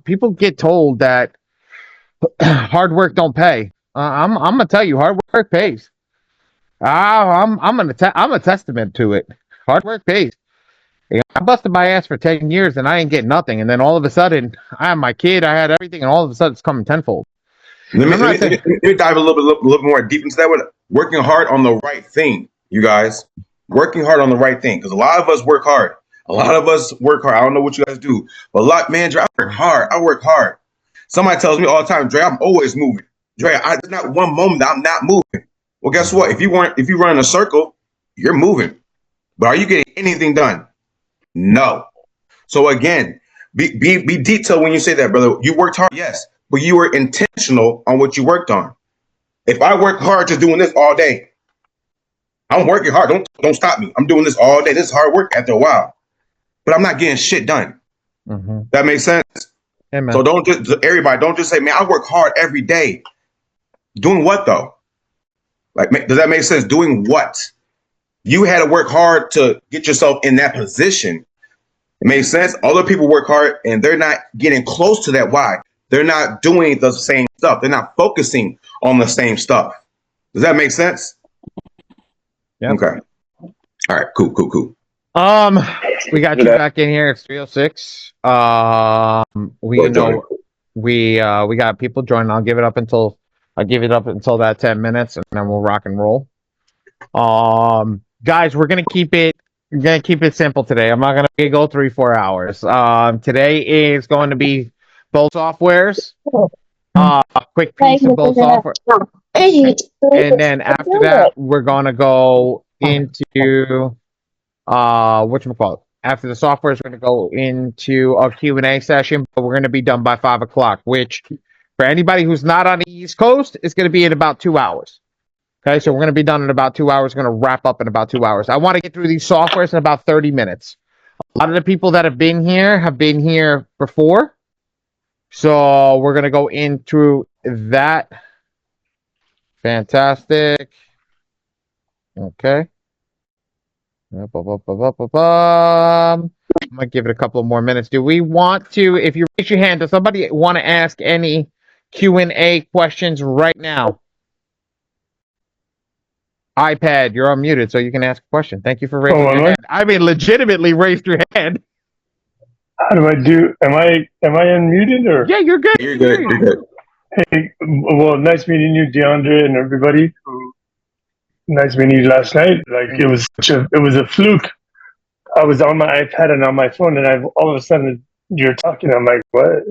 people get told that hard work don't pay. I'm gonna tell you, hard work pays. I'm a testament to it. Hard work pays. I busted my ass for 10 years and I ain't getting nothing. And then all of a sudden, I had my kid, I had everything, and all of a sudden it's coming tenfold. Let me dive a little more deep into that one. Working hard on the right thing, you guys. Working hard on the right thing. Because a lot of us work hard. I don't know what you guys do. But man, Dre, I work hard. Somebody tells me all the time, Dre, I'm always moving. Dre, there's not one moment that I'm not moving. Well, guess what? If you run in a circle, you're moving. But are you getting anything done? No. So again, be detailed when you say that, brother. You worked hard, yes, but you were intentional on what you worked on. If I work hard just doing this all day, I'm working hard. Don't stop me. I'm doing this all day. This is hard work after a while, but I'm not getting shit done. Mm-hmm. That makes sense. Amen. So don't just say, man, I work hard every day. Doing what though? Like, does that make sense? Doing what? You had to work hard to get yourself in that position. It makes sense. Other people work hard and they're not getting close to that why. They're not doing the same stuff. They're not focusing on the same stuff. Does that make sense? Yeah. Okay. All right. Cool. We got you back in here. It's 3:06. We got people joining. I'll give it up until that 10 minutes, and then we'll rock and roll. Guys, we're gonna keep it simple today. I'm not gonna go 3-4 hours. Today is going to be both softwares. A quick piece of both software, and then after that, we're gonna go into whatchamacallit. After the software is going to go into a Q&A session, but we're going to be done by 5 o'clock, which for anybody who's not on the East Coast is going to be in about 2 hours. Okay, so we're going to be done in about 2 hours. We're going to wrap up in about 2 hours. I want to get through these softwares in about 30 minutes. A lot of the people that have been here before. So we're going to go into that. Fantastic. Okay. I'm gonna give it a couple more minutes. Do we want to, if you raise your hand, does somebody want to ask any Q&A questions right now? iPad, you're unmuted, so you can ask a question. Thank you for raising your hand. I mean, legitimately raised your hand. How do I do? Am I unmuted or? Yeah, you're good. You're good. Hey, well, nice meeting you, DeAndre, and everybody. Nice meeting you last night. Like it was a fluke. I was on my iPad and on my phone, and all of a sudden you're talking. I'm like, what?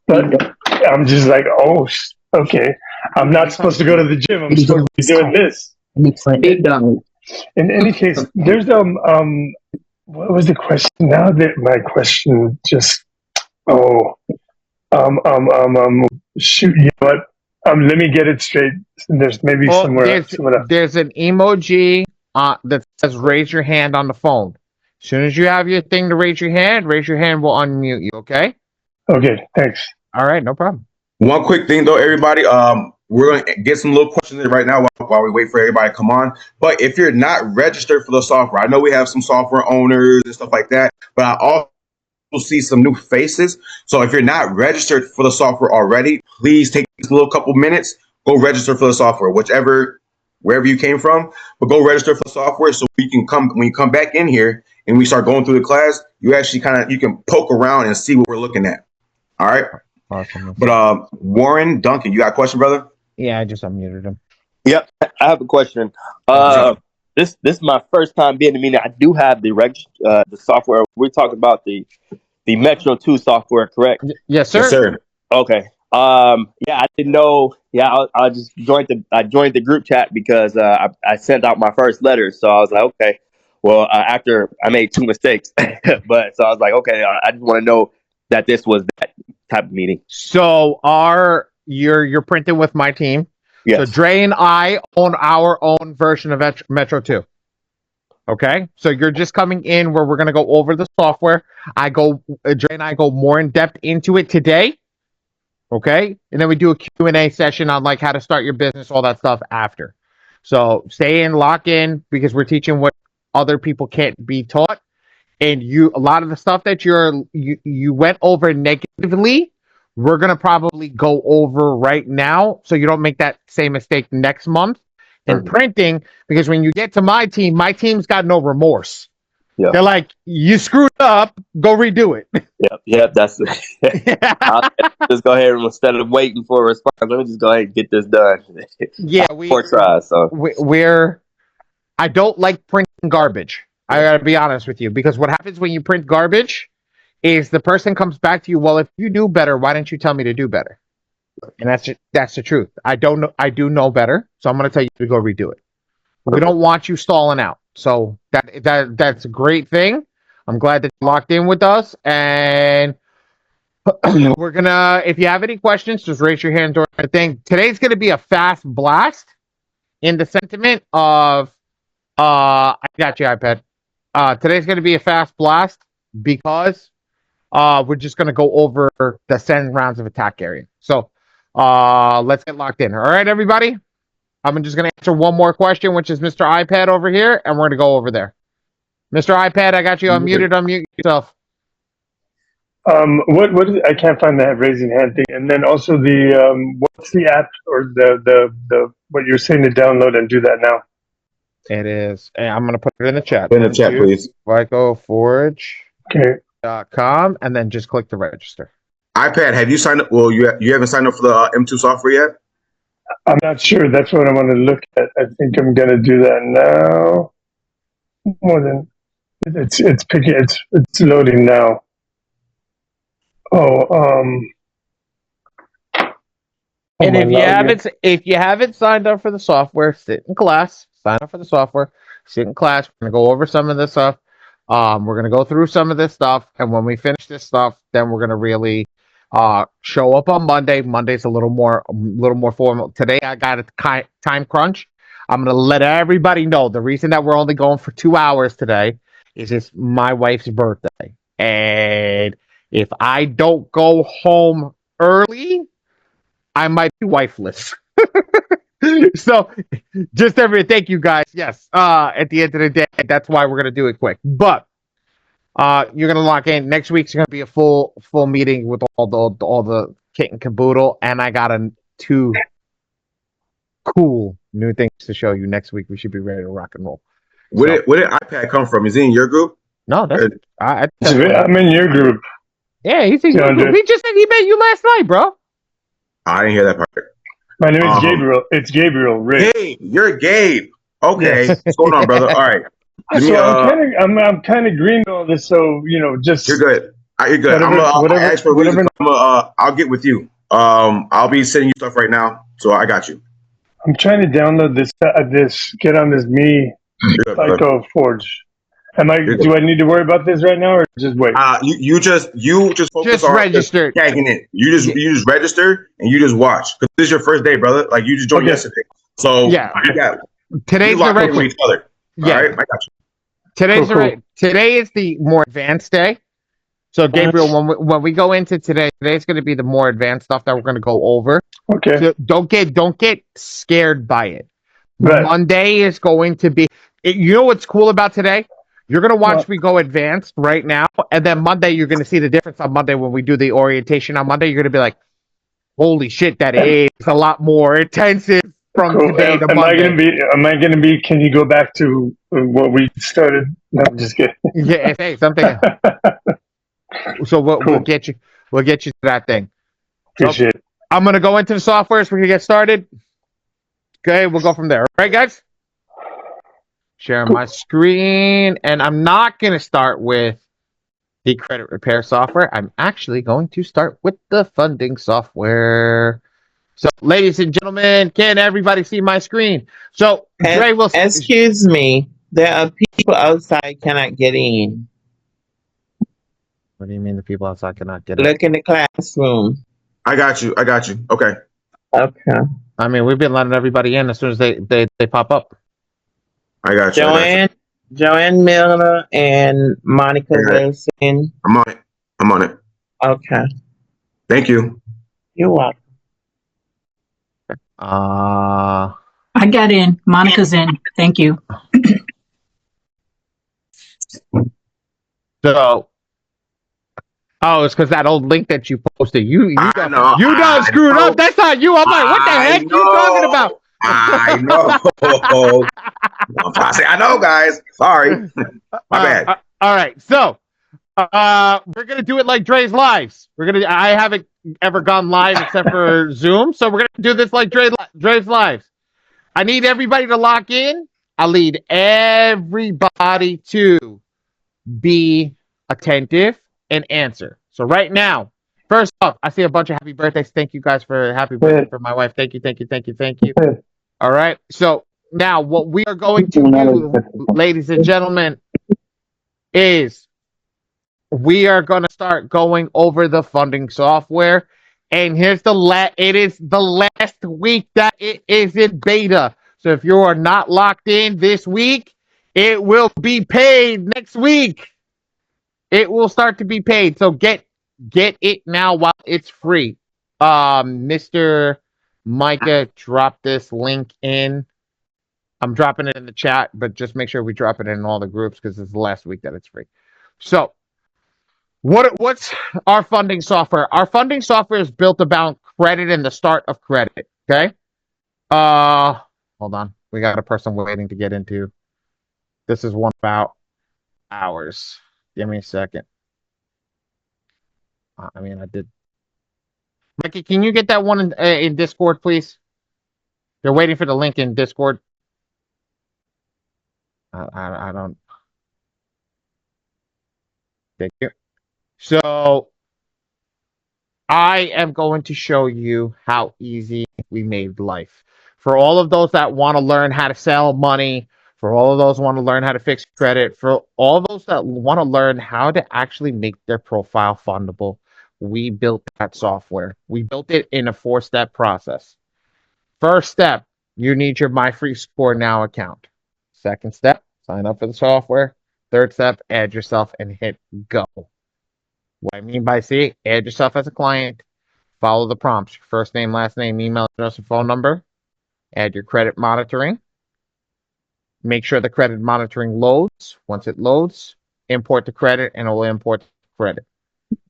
But I'm just like, oh, okay. I'm not supposed to go to the gym. I'm supposed to be doing this. In any case, there's what was the question? Now that my question just shoot, you know what? Let me get it straight. There's maybe somewhere else. There's an emoji that says raise your hand on the phone. As soon as you have your thing to raise your hand will unmute you, okay? Okay, thanks. All right, no problem. One quick thing though, everybody. We're going to get some little questions in right now while we wait for everybody to come on. But if you're not registered for the software, I know we have some software owners and stuff like that, but I also see some new faces. So if you're not registered for the software already, please take a little couple minutes, go register for the software, wherever you came from, but go register for the software so when you come back in here and we start going through the class, you actually you can poke around and see what we're looking at. All right. Awesome. But Warren Duncan, you got a question, brother? Yeah, I just unmuted him. Yep, I have a question. This is my first time being in the meeting. I do have the software. We're talking about the Metro 2 software, correct? Yes, sir. Yes, sir. Okay. Yeah, I didn't know. Yeah, I just joined the group chat because I sent out my first letter. So I was like, okay. Well, after I made 2 mistakes, but so I was like, okay, I just want to know that this was that type of meeting. So you're printing with my team. Yes. So Dre and I own our own version of Metro 2. Okay, so you're just coming in where we're going to go over the software. Dre and I go more in depth into it today. Okay, and then we do a Q&A session on like how to start your business, all that stuff after. So stay in, lock in, because we're teaching what other people can't be taught. and a lot of the stuff that you went over negatively, we're gonna probably go over right now, so you don't make that same mistake next month in printing. Because when you get to my team's got no remorse. Yeah. They're like, you screwed up, go redo it. Yep. That's I'll just go ahead and instead of waiting for a response, let me just go ahead and get this done. Yeah, Four tries. So I don't like printing garbage. I gotta be honest with you, because what happens when you print garbage is the person comes back to you. Well, if you do better, why didn't you tell me to do better? And that's the truth. I don't know. I do know better, so I'm gonna tell you to go redo it. We don't want you stalling out. So that's a great thing. I'm glad that you locked in with us, and we're gonna. If you have any questions, just raise your hand during the thing. Today's gonna be a fast blast in the sentiment of I got you, iPad. Today's gonna be a fast blast because we're just gonna go over the 7 rounds of attack area. So let's get locked in. All right, everybody. I'm just gonna answer one more question, which is Mr. iPad over here, and we're gonna go over there. Mr. iPad, I got you unmuted. Unmute yourself. What is, I can't find that raising hand thing. And then also what's the app or the what you're saying to download and do that now? It is. And I'm gonna put it in the chat. In the chat, please. FICOforge.com, and then just click to register. iPad, have you signed up? Well, you haven't signed up for the M2 software yet? I'm not sure. That's what I want to look at. I think I'm gonna do that now. More than it's picking. It's loading now. And if you haven't signed up for the software, sit in class. Sign up for the software. Sit in class. We're gonna go over some of this stuff. We're gonna go through some of this stuff, and when we finish this stuff, then we're gonna really show up on Monday. Monday's a little more formal. Today I got a time crunch. I'm gonna let everybody know the reason that we're only going for 2 hours today is it's my wife's birthday, and if I don't go home early, I might be wifeless. So thank you guys. Yes. At the end of the day, that's why we're gonna do it quick. But you're gonna lock in. Next week's gonna be a full meeting with all the kit and caboodle, and I got 2 cool new things to show you next week. We should be ready to rock and roll. Where did iPad come from? Is he in your group? No, that's I'm in your group. Yeah, he's in your group. He just said he met you last night, bro. I didn't hear that part. My name is Gabriel. It's Gabriel Rick. Hey, you're Gabe. Okay, what's going on, brother? All right. I'm kind of green on all this, so just you're good. You're good. I'll get with you. I'll be sending you stuff right now, so I got you. I'm trying to download this. Get on this Psycho Forge. Do I need to worry about this right now, or just wait? You just focus on register, tagging in. You just register and you just watch, because this is your first day, brother. Like, you just joined yesterday, so yeah. Today's the right with each other. Yeah, all right, I got you. Today is the more advanced day. So Gabriel, when we go into today's going to be the more advanced stuff that we're going to go over. Okay. So don't get scared by it. Right. Monday is going to be. You know what's cool about today? You're going to watch me go advanced right now, and then Monday you're going to see the difference on Monday when we do the orientation on Monday. You're going to be like, holy shit, that is a lot more intensive from today to Monday. Am I going to be, can you go back to what we started? No, I'm just kidding. Yeah, hey, something. So we'll get you to that thing. Appreciate it. I'm going to go into the software so we can get started. Okay, we'll go from there. All right, guys? Share my screen, and I'm not going to start with the credit repair software. I'm actually going to start with the funding software. So, ladies and gentlemen, can everybody see my screen? So, Dre will. Excuse me, there are people outside cannot get in. What do you mean the people outside cannot get in? Look in the classroom. I got you. Okay. Okay. I mean, we've been letting everybody in as soon as they pop up. I got you. Joanne Miller and Monica Wilson. I'm on it. Okay. Thank you. You're welcome. I got in. Monica's in. Thank you. So, oh, it's because that old link that you posted. I know. You done I screwed know. up. That's not you. I'm like, what the I heck you talking know. about? I know. I'm trying to say I know, guys. Sorry. My bad. All right. So, we're gonna do it like Dre's lives. I haven't ever gone live except for Zoom, so we're gonna do this like Dre's lives. I need everybody to lock in. I need everybody to be attentive and answer. So right now, first off, I see a bunch of happy birthdays. Thank you guys for happy birthday for my wife. Thank you, thank you, thank you, thank you. All right. So now what we are going to do, ladies and gentlemen, is we are going to start going over the funding software. And here's it is the last week that it is in beta. So if you are not locked in this week, it will be paid next week. It will start to be paid. So get it now while it's free. Mr. Micah dropped this link in. I'm dropping it in the chat, but just make sure we drop it in all the groups because it's the last week that it's free. So what's our funding software? Our funding software is built about credit and the start of credit. Okay. Hold on. We got a person waiting to get into. This is one about hours. Give me a second. I mean, I did. Mikey, can you get that one in Discord, please? They're waiting for the link in Discord. I don't. Thank you. So I am going to show you how easy we made life. For all of those that want to learn how to sell money, for all of those who want to learn how to fix credit, for all those that want to learn how to actually make their profile fundable, we built that software. We built it in a 4-step process. First step, you need your MyFreeScore account. Second step, sign up for the software. Third step, add yourself and hit go. What I mean by add yourself as a client, follow the prompts, your first name, last name, email address, and phone number, add your credit monitoring, make sure the credit monitoring loads. Once it loads, import the credit and it will import the credit.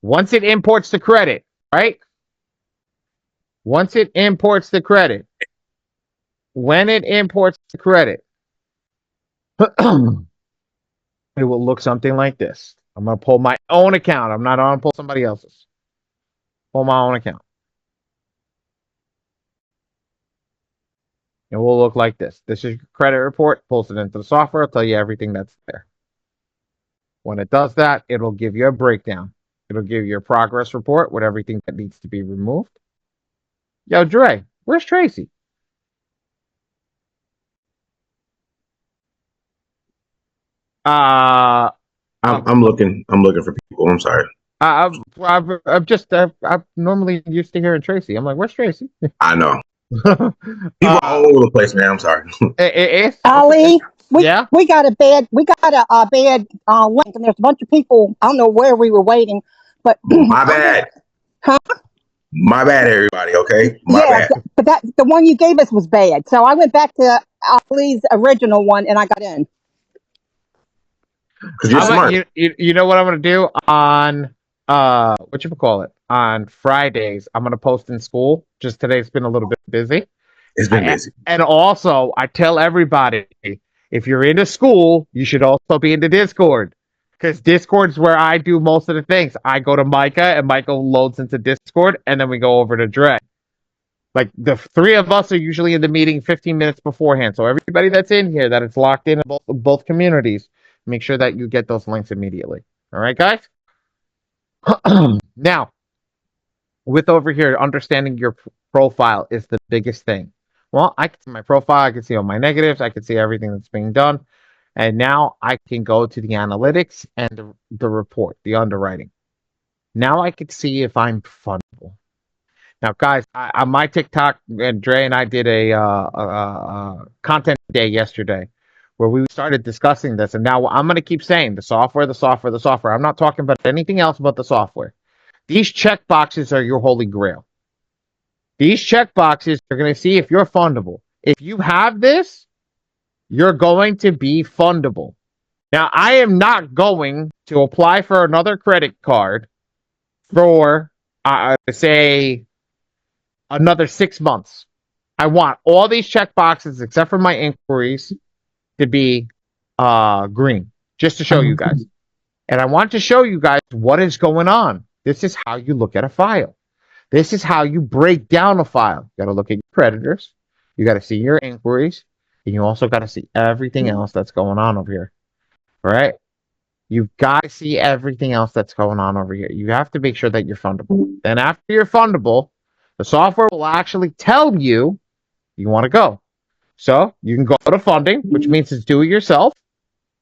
Once it imports the credit, right? Once it imports the credit, when it imports the credit, it will look something like this. I'm going to pull my own account. I'm not going to pull somebody else's. Pull my own account. It will look like this. This is your credit report. Pulls it into the software. It'll tell you everything that's there. When it does that, it'll give you a breakdown. It'll give you a progress report with everything that needs to be removed. Yo, Dre, where's Tracy? I'm looking for people. I'm sorry. I'm normally used to hearing Tracy. I'm like, where's Tracy? I know. People all over the place, man. I'm sorry. Ali, we Yeah? got a bad link, and there's a bunch of people. I don't know where we were waiting, but My bad. Huh? My bad, everybody. Okay, my bad. But the one you gave us was bad, so I went back to Ali's original one and I got in. Because you're smart. You know what I'm going to do on on Fridays? I'm going to post in school. Just today's been a little bit busy. It's been busy. And also, I tell everybody, if you're into school, you should also be into Discord. Because Discord's where I do most of the things. I go to Micah, and Micah loads into Discord, and then we go over to Dre. Like, the three of us are usually in the meeting 15 minutes beforehand. So everybody that's in here, that is locked in both communities, make sure that you get those links immediately. All right, guys? Now, with over here, understanding your profile is the biggest thing. Well, I can see my profile, I can see all my negatives, I can see everything that's being done. And now I can go to the analytics and the report, the underwriting. Now I can see if I'm fundable. Now, guys, on my TikTok, and Dre and I did a content day yesterday where we started discussing this. And now I'm going to keep saying the software, the software, the software. I'm not talking about anything else but the software. These check boxes are your holy grail. These check boxes are going to see if you're fundable. If you have this, you're going to be fundable. Now, I am not going to apply for another credit card for, say, another 6 months. I want all these check boxes, except for my inquiries, to be green, just to show you guys. And I want to show you guys what is going on. This is how you look at a file. This is how you break down a file. You got to look at your creditors. You got to see your inquiries. And you also got to see everything else that's going on over here. All right? You've got to see everything else that's going on over here. You have to make sure that you're fundable. Then after you're fundable, the software will actually tell you want to go. So you can go to funding, which means it's do it yourself,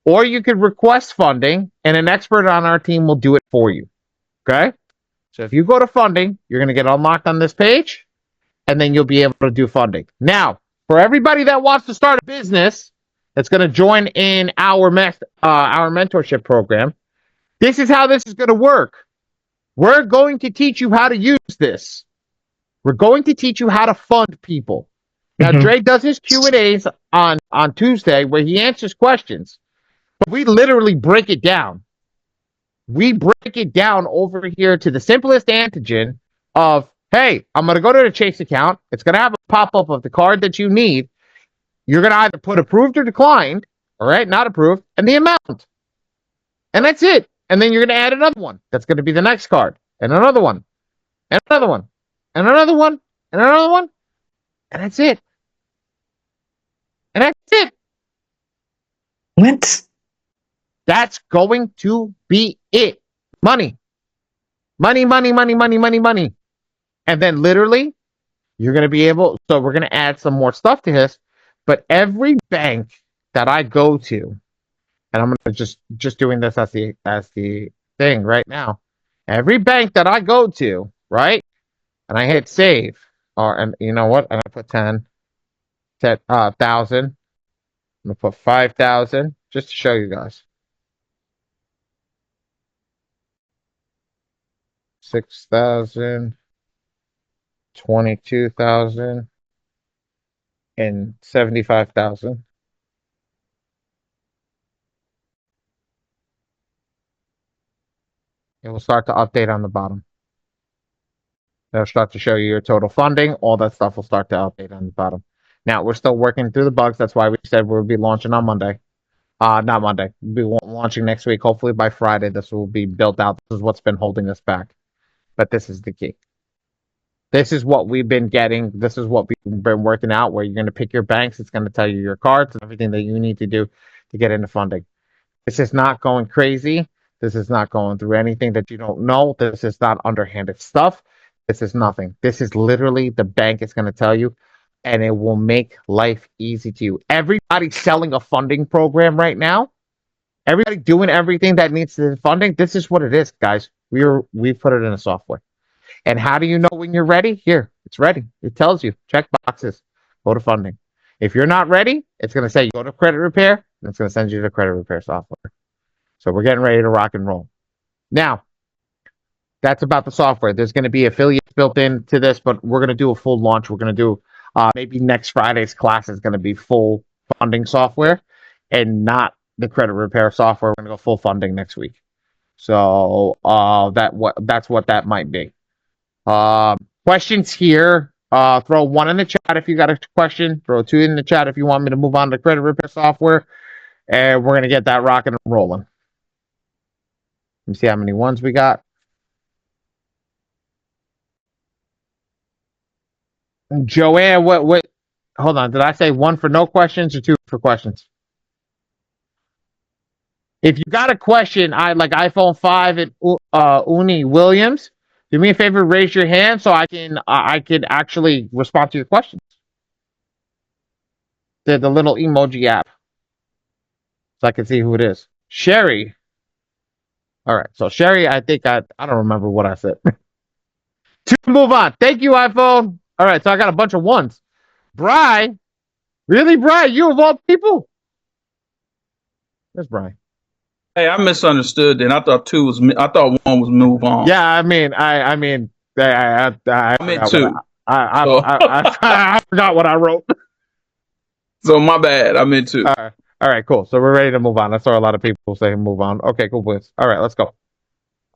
or you could request funding, and an expert on our team will do it for you. Okay? So if you go to funding, you're going to get unlocked on this page, and then you'll be able to do funding. Now, for everybody that wants to start a business that's going to join in our mentorship program, this is how this is going to work. We're going to teach you how to use this. We're going to teach you how to fund people. Now, Dre does his Q&As on Tuesday where he answers questions, but we literally break it down. We break it down over here to the simplest antigen of, hey, I'm going to go to the Chase account. It's going to have a pop-up of the card that you need. You're going to either put approved or declined, all right, not approved, and the amount. And that's it. And then you're going to add another one. That's going to be the next card, and another one, and another one, and another one, and another one, and that's it. And that's it. What? That's going to be it. Money. Money, money, money, money, money, money. And then literally, you're going to be able, so we're going to add some more stuff to this, but every bank that I go to, and I'm going to just doing this as the thing right now. Every bank that I go to, right? And I hit save, and you know what? I'm going to put 1,000. I'm going to put 5,000 just to show you guys. 6,000, 22,000, and 75,000. It will start to update on the bottom. It'll start to show you your total funding. All that stuff will start to update on the bottom. Now, we're still working through the bugs. That's why we said we'll be launching on Monday. Not Monday. We'll be launching next week. Hopefully by Friday, this will be built out. This is what's been holding us back. But this is the key. This is what we've been getting. This is what we've been working out, where you're going to pick your banks. It's going to tell you your cards and everything that you need to do to get into funding. This is not going crazy. This is not going through anything that you don't know. This is not underhanded stuff. This is nothing. This is literally the bank is going to tell you, and it will make life easy to you. Everybody selling a funding program right now, everybody doing everything that needs the funding, this is what it is, guys. We put it in a software. And how do you know when you're ready? Here, it's ready. It tells you, check boxes, go to funding. If you're not ready, it's going to say go to credit repair, and it's going to send you to credit repair software. So we're getting ready to rock and roll. Now, that's about the software. There's going to be affiliates built into this, but we're going to do a full launch. We're going to do maybe next Friday's class is going to be full funding software and not the credit repair software. We're going to go full funding next week. So that's what that might be. Questions here. Throw one in the chat if you got a question. Throw two in the chat if you want me to move on to credit repair software. And we're going to get that rocking and rolling. Let me see how many ones we got. Joanne, what? Hold on. Did I say one for no questions or two for questions? If you got a question, I like iPhone 5 and Uni Williams. Do me a favor, raise your hand so I can actually respond to your questions. The little emoji app, so I can see who it is. Sherry. All right, so Sherry, I think I don't remember what I said. To move on. Thank you, iPhone. All right, so I got a bunch of ones. Bri, really, Bri? You of all people? Where's Bri? Hey, I misunderstood. Then I thought one was move on. Yeah, I mean, I meant two. I forgot what I wrote. So my bad. I meant two. All All right, cool. So we're ready to move on. I saw a lot of people say move on. Okay, cool, please. All right, let's go.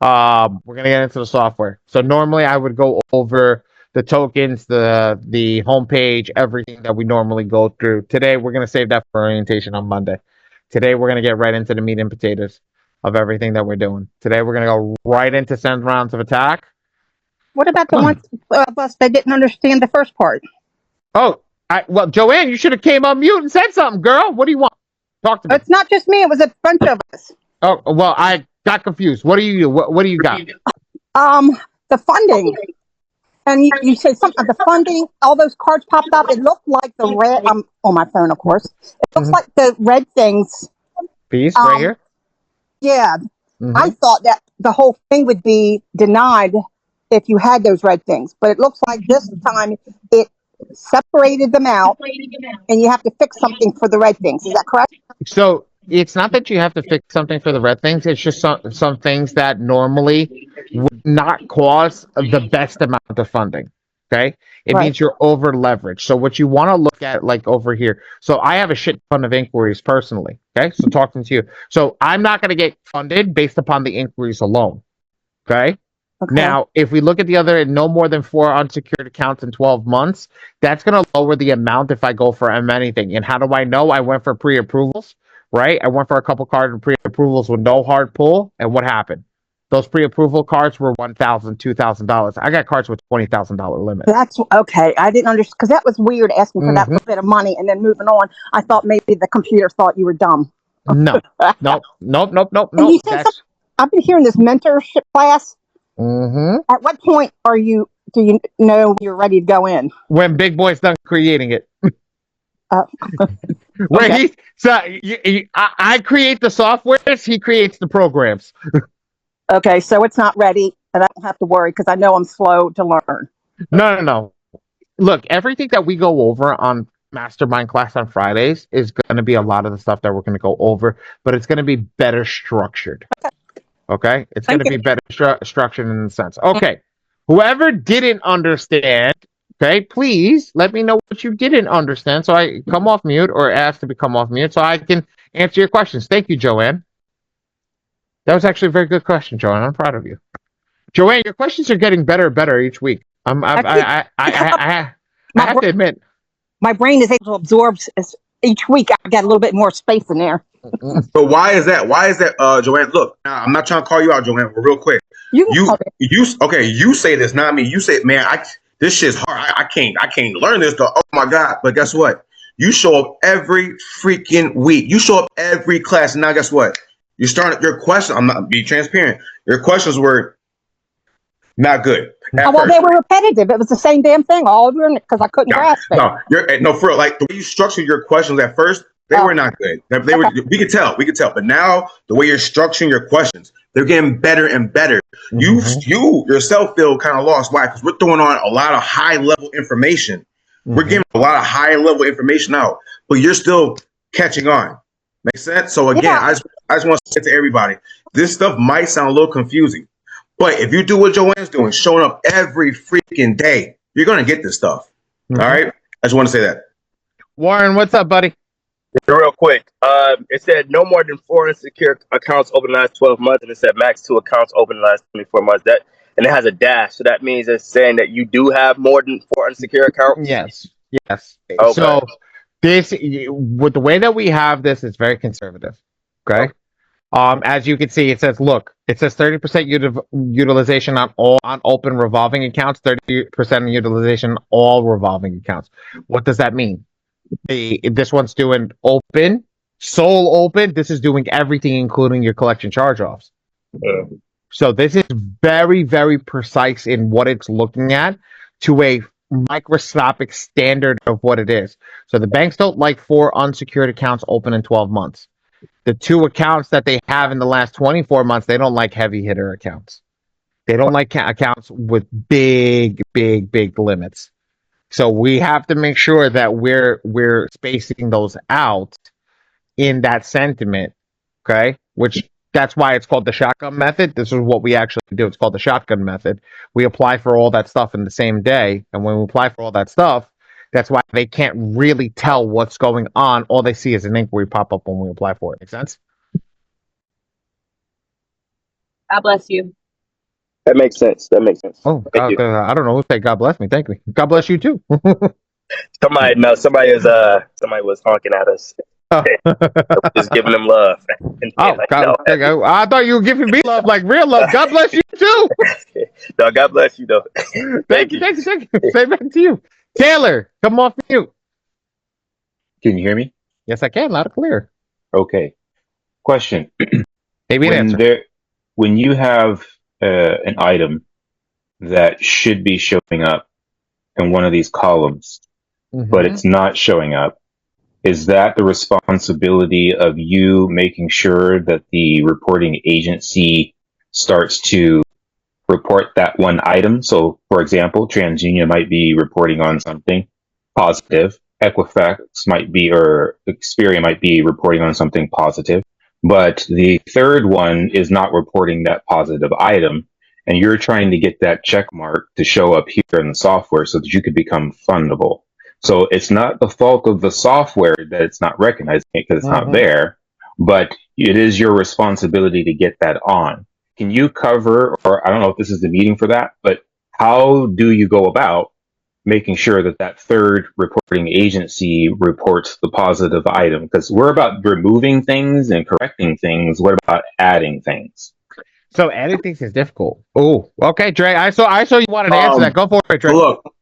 We're gonna get into the software. So normally I would go over the tokens, the homepage, everything that we normally go through. Today we're gonna save that for orientation on Monday. Today we're gonna get right into the meat and potatoes of everything that we're doing. Today we're gonna go right into send rounds of attack. What about the ones of us that didn't understand the first part? Oh, well, Joanne, you should have came on mute and said something, girl. What do you want? Talk to me. It's not just me; it was a bunch of us. Oh, well, I got confused. What do you do? What do you got? The funding, and you said something of the funding. All those cards popped up. It looked like the red. On my phone, of course. It looks like the red things. Piece right here. Yeah, I thought that the whole thing would be denied if you had those red things, but it looks like this time it separated them out, and you have to fix something for the red things. Is that correct? So it's not that you have to fix something for the red things. It's just some things that normally would not cause the best amount of funding. Okay, it means you're over leveraged. So what you want to look at, like over here. So I have a shit ton of inquiries personally. Okay, so talking to you. So I'm not going to get funded based upon the inquiries alone. Okay. Now, if we look at the other, no more than 4 unsecured accounts in 12 months, that's going to lower the amount if I go for anything. And how do I know? I went for pre-approvals, right? I went for a couple card pre-approvals with no hard pull. And what happened? Those pre-approval cards were $1,000, $2,000. I got cards with $20,000 limit. That's okay. I didn't understand because that was weird asking for that little bit of money and then moving on. I thought maybe the computer thought you were dumb. No. Nope. You said I've been hearing this mentorship class. At what point do you know you're ready to go in? When Big Boy's done creating it. I create the softwares, he creates the programs. Okay, so it's not ready, and I don't have to worry because I know I'm slow to learn. No. Look, everything that we go over on Mastermind class on Fridays is going to be a lot of the stuff that we're going to go over, but it's going to be better structured. Okay? It's going to be better structured in a sense. Okay. Whoever didn't understand, okay, please let me know what you didn't understand so I come off mute or ask to become off mute so I can answer your questions. Thank you, Joanne. That was actually a very good question, Joanne. I'm proud of you. Joanne, your questions are getting better and better each week. I have to admit. My brain is able to absorb each week. I got a little bit more space in there. So why is that? Joanne? Look, I'm not trying to call you out, Joanne, but real quick. You say this, not me. You say, man, this shit's hard. I can't learn this though. Oh my God. But guess what? You show up every freaking week. You show up every class. And now guess what? You start your question. I'm not being transparent. Your questions were not good. They were repetitive. It was the same damn thing all over because I couldn't grasp it. No, for real. Like the way you structured your questions at first, they were not good. They were. We could tell. But now the way you're structuring your questions, they're getting better and better. You yourself feel kind of lost. Why? Because we're throwing on a lot of high level information. We're giving a lot of high level information out, but you're still catching on. Make sense? So again, I just want to say to everybody, this stuff might sound a little confusing, but if you do what Joanne's doing, showing up every freaking day, you're gonna get this stuff. All right? I just want to say that. Warren, what's up, buddy? Real quick. It said no more than 4 insecure accounts open in the last 12 months, and it said max 2 accounts open in the last 24 months. And it has a dash, so that means it's saying that you do have more than 4 insecure accounts. Yes. Okay. So this, with the way that we have this, it's very conservative. Okay. As you can see, it says 30% utilization on open revolving accounts, 30% utilization on all revolving accounts. What does that mean? This one's doing open, sole open. This is doing everything, including your collection charge-offs. So this is very, very precise in what it's looking at to a microscopic standard of what it is. So the banks don't like 4 unsecured accounts open in 12 months. The 2 accounts that they have in the last 24 months, they don't like heavy hitter accounts. They don't like accounts with big limits. So we have to make sure that we're spacing those out in that sentiment, okay? Which that's why it's called the shotgun method. This is what we actually do. It's called the shotgun method. We apply for all that stuff in the same day, and when we apply for all that stuff, That's why they can't really tell what's going on. All they see is an inquiry pop up when we apply for it. Make sense? God bless you. That makes sense. That makes sense. Oh, Thank you. I don't know who say God bless me. Thank me. God bless you too. Somebody was honking at us. Just giving them love. Oh, God, I thought you were giving me love, like real love. God bless you too. No, God bless you though. Thank you. Say back to you. Taylor, come off mute. Can you hear me? Yes, I can, loud and clear. Okay. Question. Maybe an answer. When you have an item that should be showing up in one of these columns, but it's not showing up, is that the responsibility of you making sure that the reporting agency starts to report that one item? So, for example, TransUnion might be reporting on something positive. Equifax might be, or Experian might be reporting on something positive, but the third one is not reporting that positive item, and you're trying to get that check mark to show up here in the software so that you could become fundable. So it's not the fault of the software that it's not recognizing it because it's not there, but it is your responsibility to get that on. Can you cover, or I don't know if this is the meeting for that, but how do you go about making sure that that third reporting agency reports the positive item? Because we're about removing things and correcting things. What about adding things? So adding things is difficult. Oh, okay, Dre. I saw you wanted to answer that. Go for it, Dre. So look,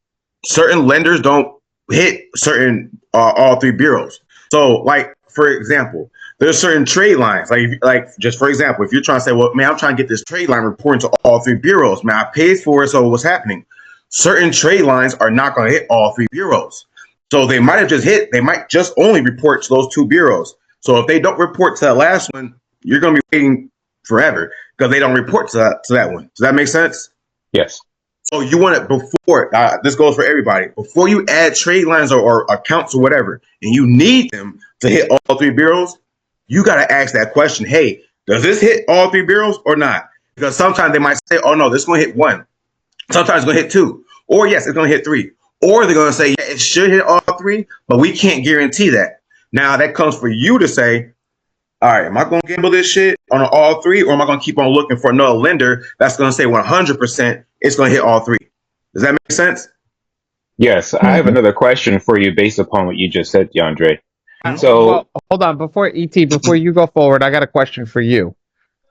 certain lenders don't hit certain all three bureaus. So, like for example, there's certain trade lines. Like just for example, if you're trying to say, well, man, I'm trying to get this trade line reporting to all three bureaus. Man, I paid for it, so what's happening? Certain trade lines are not going to hit all three bureaus. So they might just only report to those two bureaus. So if they don't report to that last one, you're going to be waiting forever because they don't report to that one. Does that make sense? Yes. So you want it before, this goes for everybody, before you add trade lines or accounts or whatever, and you need them to hit all three bureaus, you got to ask that question, hey, does this hit all three bureaus or not? Because sometimes they might say, oh, no, this is going to hit one. Sometimes it's going to hit two. Or, yes, it's going to hit three. Or they're going to say, yeah, it should hit all three, but we can't guarantee that. Now, that comes for you to say, all right, am I going to gamble this shit on all three, or am I going to keep on looking for another lender that's going to say 100% it's going to hit all three? Does that make sense? Yes. I have another question for you based upon what you just said, DeAndre. So hold on, before you go forward, I got a question for you.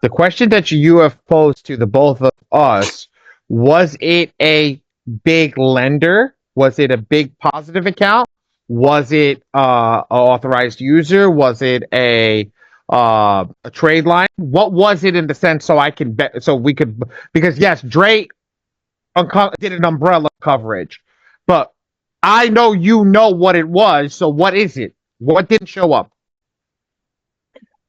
The question that you have posed to the both of us, was it a big lender? Was it a big positive account? Was it an authorized user? Was it a trade line? What was it in the sense so I can bet, so we could, because yes, Dre did an umbrella coverage, but I know you know what it was. So what is it? What didn't show up?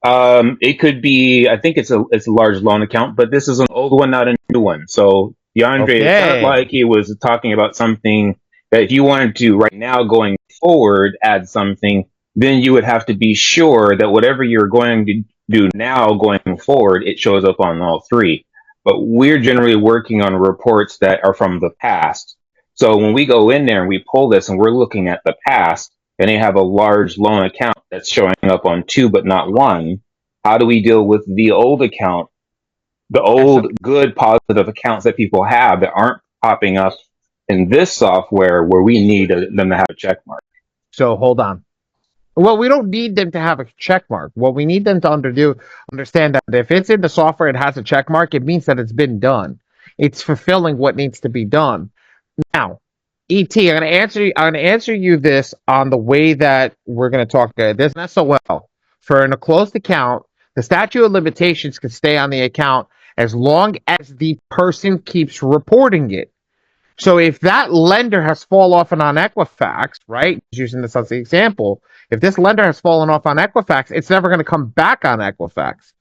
It could be, I think it's a large loan account, but this is an old one, not a new one. So DeAndre, it sounded like he was talking about something that if you wanted to right now going forward add something, then you would have to be sure that whatever you're going to do now going forward, it shows up on all three. But we're generally working on reports that are from the past. So when we go in there and we pull this and we're looking at the past, and they have a large loan account that's showing up on two but not one, how do we deal with the old account, the old good positive accounts that people have that aren't popping up in this software where we need them to have a check mark? So hold on. Well, we don't need them to have a check mark. What we need them to understand that if it's in the software and has a check mark, it means that it's been done. It's fulfilling what needs to be done. Now, ET, I'm gonna answer you this on the way that we're gonna talk. This not so well. For in a closed account, the statute of limitations can stay on the account as long as the person keeps reporting it. So if that lender has fallen off on Equifax, right? Using this as the example, if this lender has fallen off on Equifax, it's never going to come back on Equifax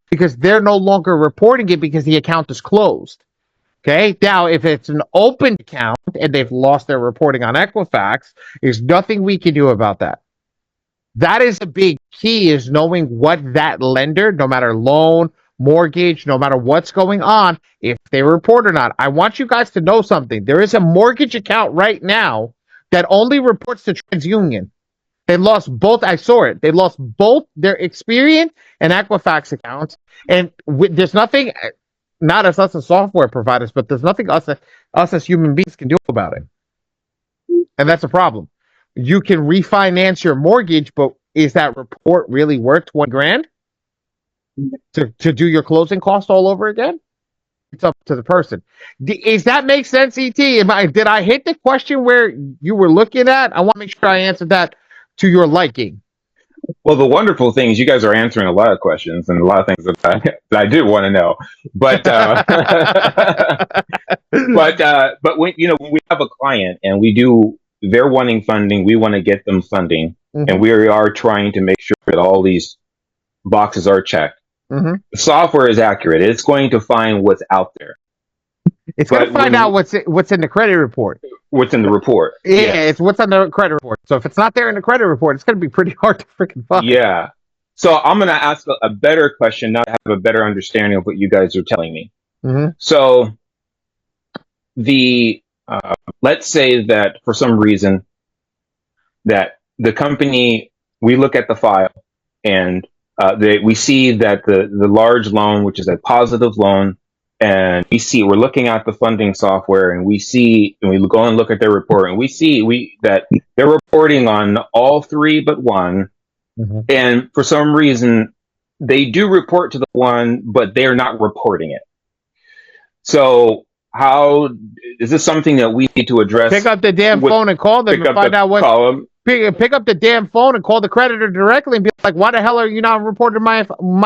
because they're no longer reporting it because the account is closed. Okay. Now, if it's an open account and they've lost their reporting on Equifax, there's nothing we can do about that. That is a big key, is knowing what that lender, no matter loan, mortgage, no matter what's going on, if they report or not. I want you guys to know something. There is a mortgage account right now that only reports to TransUnion. They lost both. I saw it. They lost both their Experian and Equifax accounts, and there's nothing. Not as us as software providers, but there's nothing us as human beings can do about it, and that's a problem. You can refinance your mortgage, but is that report really worth $20,000 to do your closing costs all over again? It's up to the person. Does that make sense, ET? Did I hit the question where you were looking at? I want to make sure I answered that to your liking. Well, the wonderful thing is you guys are answering a lot of questions and a lot of things that I did want to know. But but when when we have a client and they're wanting funding, we want to get them funding, and we are trying to make sure that all these boxes are checked. The software is accurate. It's going to find what's out there. It's going to find out what's in the credit report. What's in the report? Yeah, it's what's on the credit report. So if it's not there in the credit report, it's going to be pretty hard to freaking find. Yeah. So I'm going to ask a better question, now to have a better understanding of what you guys are telling me. So let's say that for some reason that the company, we look at the file and we see that the large loan, which is a positive loan, and we're looking at the funding software, and we go and look at their report, and we see that they're reporting on all three but one, and for some reason they do report to the one, but they're not reporting it. So how is this something that we need to address? Pick up the damn phone and call them and find out what. Pick up the damn phone and call the creditor directly and be like, "Why the hell are you not reporting my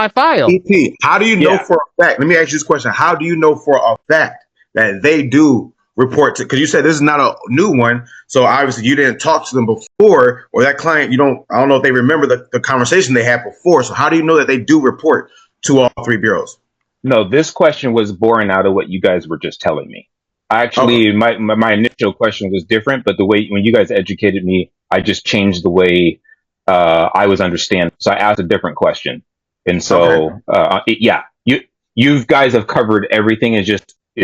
file?" EP, how do you know for a fact? Let me ask you this question: how do you know for a fact that they do report to? Because you said this is not a new one, so obviously you didn't talk to them before, or that client, I don't know if they remember the conversation they had before. So how do you know that they do report to all three bureaus? No, this question was born out of what you guys were just telling me. Actually, my initial question was different, but when you guys educated me, I just changed the way I was understanding. So I asked a different question, and so you guys have covered everything. It's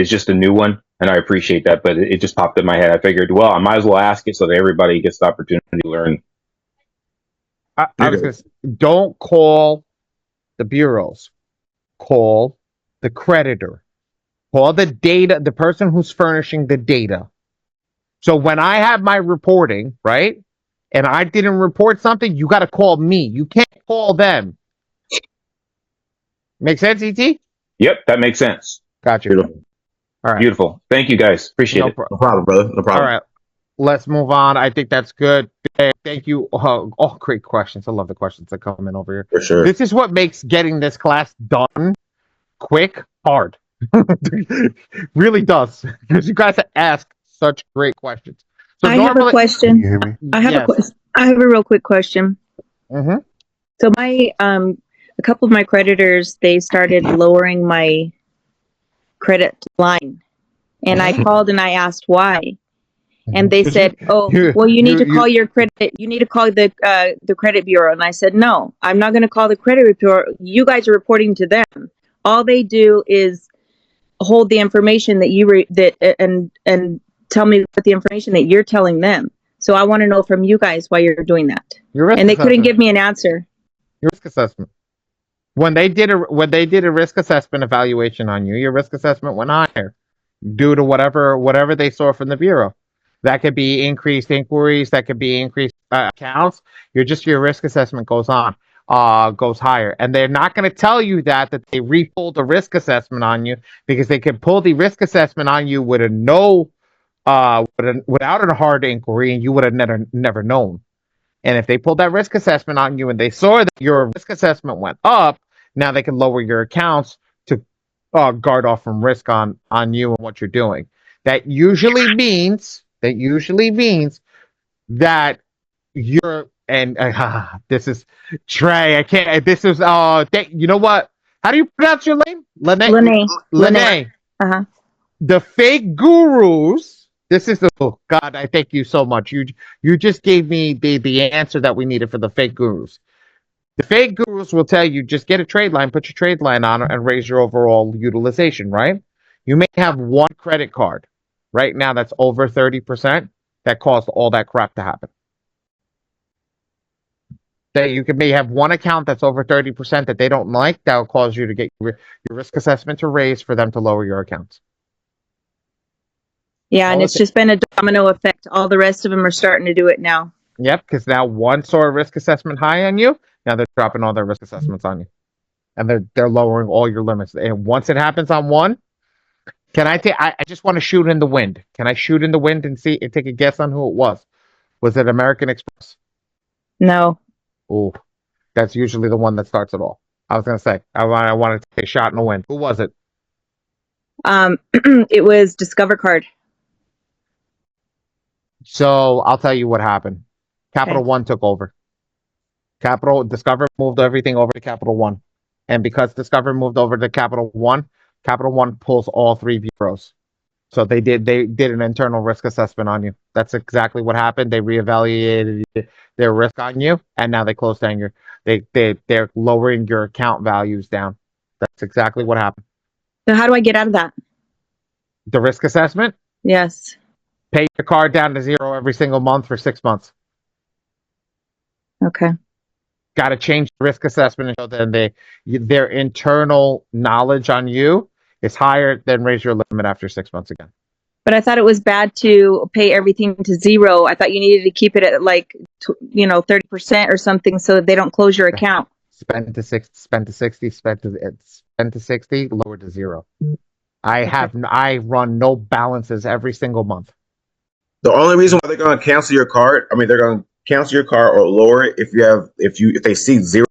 just a new one, and I appreciate that. But it just popped in my head. I figured, well, I might as well ask it so that everybody gets the opportunity to learn. I was gonna say, don't call the bureaus. Call the creditor. Call the the person who's furnishing the data. So when I have my reporting, right, and I didn't report something, you got to call me. You can't call them. Make sense, ET? Yep, that makes sense. Gotcha. Beautiful. All right. Beautiful. Thank you, guys. Appreciate it. No problem, brother. No problem. All right. Let's move on. I think that's good. Thank you. Oh, great questions. I love the questions that come in over here. For sure. This is what makes getting this class done quick hard. Really does. Because you guys ask such great questions. So I have a question. Can you hear me? I have a real quick question. So my a couple of my creditors, they started lowering my credit line, and I called and I asked why, and they said, "Oh, well, you need to call your credit. You need to call the credit bureau." And I said, "No, I'm not going to call the credit bureau. You guys are reporting to them. All they do is hold the information that and tell me what the information that you're telling them. So I want to know from you guys why you're doing that." And they couldn't give me an answer. Your risk assessment. When they did a risk assessment evaluation on you, your risk assessment went higher due to whatever they saw from the bureau. That could be increased inquiries, that could be increased accounts. Your risk assessment goes higher, and they're not going to tell you that they re-pulled the risk assessment on you, because they can pull the risk assessment on you with without a hard inquiry, and you would have never known. And if they pulled that risk assessment on you and they saw that your risk assessment went up, now they can lower your accounts to guard off from risk on you and what you're doing. That usually means that you're, and this is Trey. I can't. This is you know what? How do you pronounce your name? Lene. The fake gurus. This is God. I thank you so much. You just gave me the answer that we needed for the fake gurus. The fake gurus will tell you, just get a trade line, put your trade line on, and raise your overall utilization. Right? You may have one credit card right now that's over 30%. that caused all that crap to happen. That you may have one account that's over 30% that they don't like, that will cause you to get your risk assessment to raise for them to lower your accounts. Yeah, and it's just been a domino effect. All the rest of them are starting to do it now. Yep, because now one saw a risk assessment high on you, now they're dropping all their risk assessments on you. And they're lowering all your limits. And once it happens on one, can I take I just want to shoot in the wind. Can I shoot in the wind and take a guess on who it was? Was it American Express? No. Oh, that's usually the one that starts it all. I was gonna say I want to take a shot in the wind. Who was it? It was Discover Card. So I'll tell you what happened. Capital One took over. Discover moved everything over to Capital One. And because Discover moved over to Capital One pulls all three bureaus. So they did an internal risk assessment on you. That's exactly what happened. They reevaluated their risk on you, and now they closed down they're lowering your account values down. That's exactly what happened. So how do I get out of that? The risk assessment? Yes. Pay your card down to 0 every single month for 6 months. Okay. Got to change the risk assessment so then their internal knowledge on you is higher, then raise your limit after 6 months again. But I thought it was bad to pay everything to 0. I thought you needed to keep it at 30% or something so that they don't close your account. Spend to 60, spend to 60, lower to 0. I run no balances every single month. The only reason why they're going to cancel your card, they're going to cancel your card or lower it if they see 0,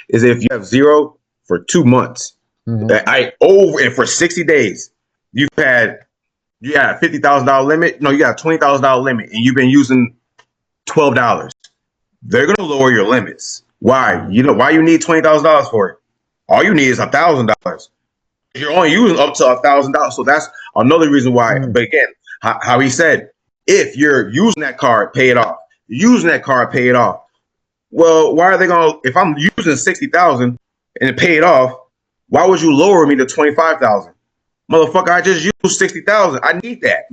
is if you have 0 for 2 months. Mm-hmm. And for 60 days, you had a $50,000 limit. No, you got a $20,000 limit, and you've been using $12. They're going to lower your limits. Why? You know why you need $20,000 for it? All you need is $1,000. You're only using up to $1,000, so that's another reason why. Mm-hmm. But again, how he said, if you're using that card, pay it off. Using that card, pay it off. Well, why are they going to, if I'm using $60,000 and pay it off, why would you lower me to $25,000? Motherfucker, I just used $60,000. I need that.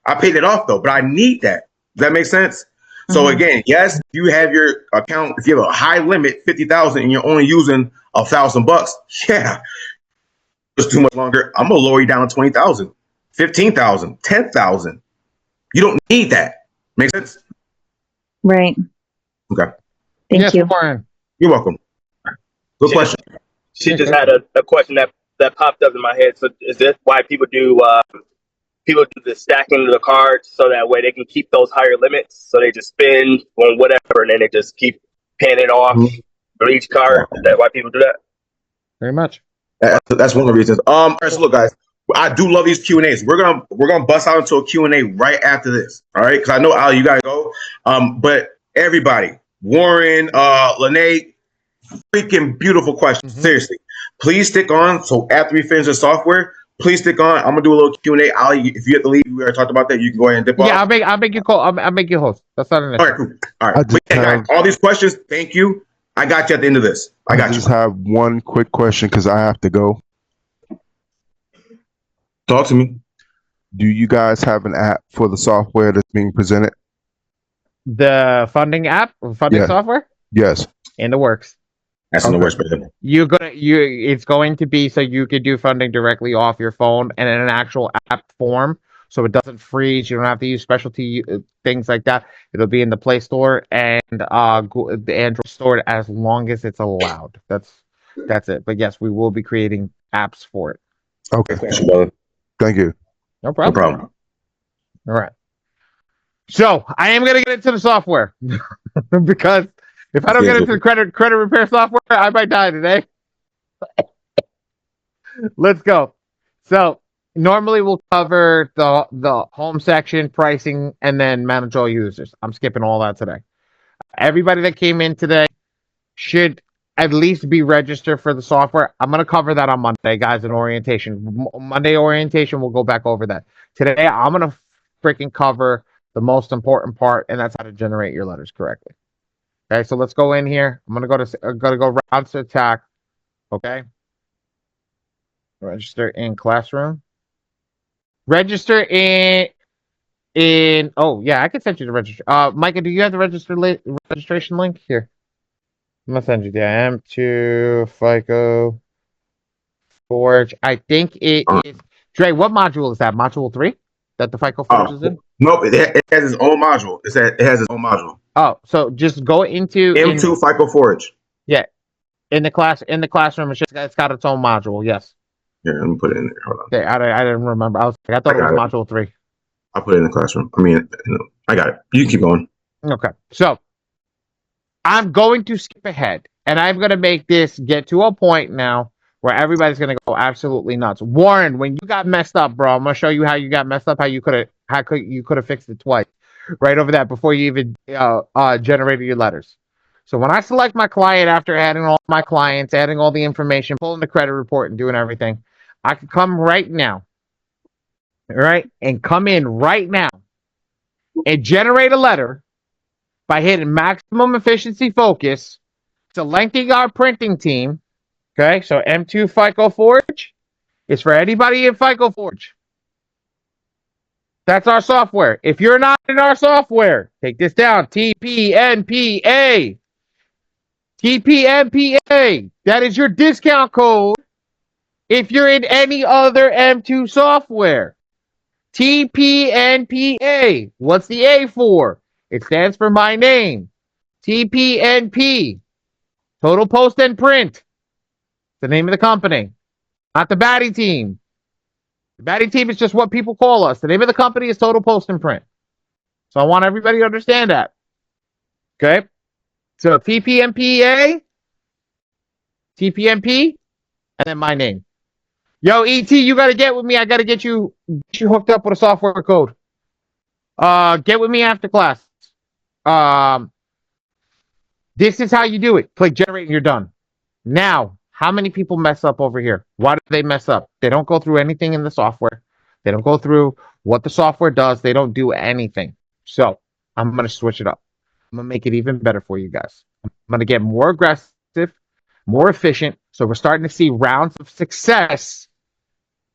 I paid it off though, but I need that. Does that make sense? Mm-hmm. So again, yes, you have your account, if you have a high limit, $50,000, and you're only using $1,000, yeah, it's too much longer. I'm going to lower you down to $20,000, $15,000, $10,000. You don't need that. Make sense? Right. Okay. Thank you. Warren. You're welcome. Good question. She just had a question that popped up in my head. So is this why people do the stacking of the cards so that way they can keep those higher limits? So they just spend on whatever and then they just keep paying it off for each card. Is that why people do that? Very much. That's one of the reasons. All right, so look, guys, I do love these Q&As. We're gonna bust out into a Q&A right after this. All right, because I know Ali, you gotta go. But everybody, Warren, Lene, freaking beautiful questions. Mm-hmm. Seriously, please stick on. So after we finish the software, please stick on. I'm gonna do a little Q&A. Ali, if you have to leave, we already talked about that. You can go ahead and dip off. Yeah, I'll make you call. I'll make you host. That's not an issue. All right, cool. All right, but yeah, guys, all these questions. Thank you. I got you at the end of this. I just have one quick question because I have to go. Talk to me. Do you guys have an app for the software that's being presented? The funding app, funding software? Yes. In the works. That's in the works, brother. It's going to be so you could do funding directly off your phone and in an actual app form, so it doesn't freeze. You don't have to use specialty things like that. It'll be in the Play Store and the Android store as long as it's allowed. That's it. But yes, we will be creating apps for it. Okay. Thank you. No problem. All right. So I am going to get into the software because if I don't get into the credit repair software, I might die today. Let's go. So normally we'll cover the home section, pricing, and then manage all users. I'm skipping all that today. Everybody that came in today should at least be registered for the software. I'm going to cover that on Monday, guys, in orientation. Monday orientation, we'll go back over that. Today, I'm going to freaking cover the most important part, and that's how to generate your letters correctly. Okay, so let's go in here. I'm going to go rounds to attack. Okay. Register in classroom. Register in I can send you the registration. Micah, do you have the registration link here? I'm gonna send you the M2 FICO Forge. I think it is. Dre, what module is that? Module 3 that the FICO Forge is in? Nope, it has its own module. It has its own module. Oh, so just go into M2 FICO Forge. Yeah, in the classroom, it's got its own module. Yes. Yeah, let me put it in there. Hold on. Okay, I didn't remember. I thought it was module 3. I'll put it in the classroom. I mean, I got it. You keep going. Okay, so I'm going to skip ahead, and I'm going to make this get to a point now where everybody's going to go absolutely nuts. Warren, when you got messed up, bro, I'm going to show you how you got messed up, how you could have fixed it twice, right over that before you even generated your letters. So when I select my client after adding all my clients, adding all the information, pulling the credit report, and doing everything, I can come right now, right, and come in right now and generate a letter by hitting maximum efficiency focus, selecting our printing team. Okay, so M2 FICO Forge is for anybody in FICO Forge. That's our software. If you're not in our software, take this down. TPNPA. TPNPA. That is your discount code if you're in any other M2 software. TPNPA. What's the A for? It stands for my name. TPNP. Total Post and Print. The name of the company. Not the Batty Team. The Batty Team is just what people call us. The name of the company is Total Post and Print. So I want everybody to understand that. Okay? So TPNPA, TPNP, and then my name. Yo, ET, you got to get with me. I got to get you hooked up with a software code. Get with me after class. This is how you do it. Click generate and you're done. Now, how many people mess up over here? Why do they mess up? They don't go through anything in the software. They don't go through what the software does. They don't do anything. So I'm going to switch it up. I'm going to make it even better for you guys. I'm going to get more aggressive, more efficient. So we're starting to see rounds of success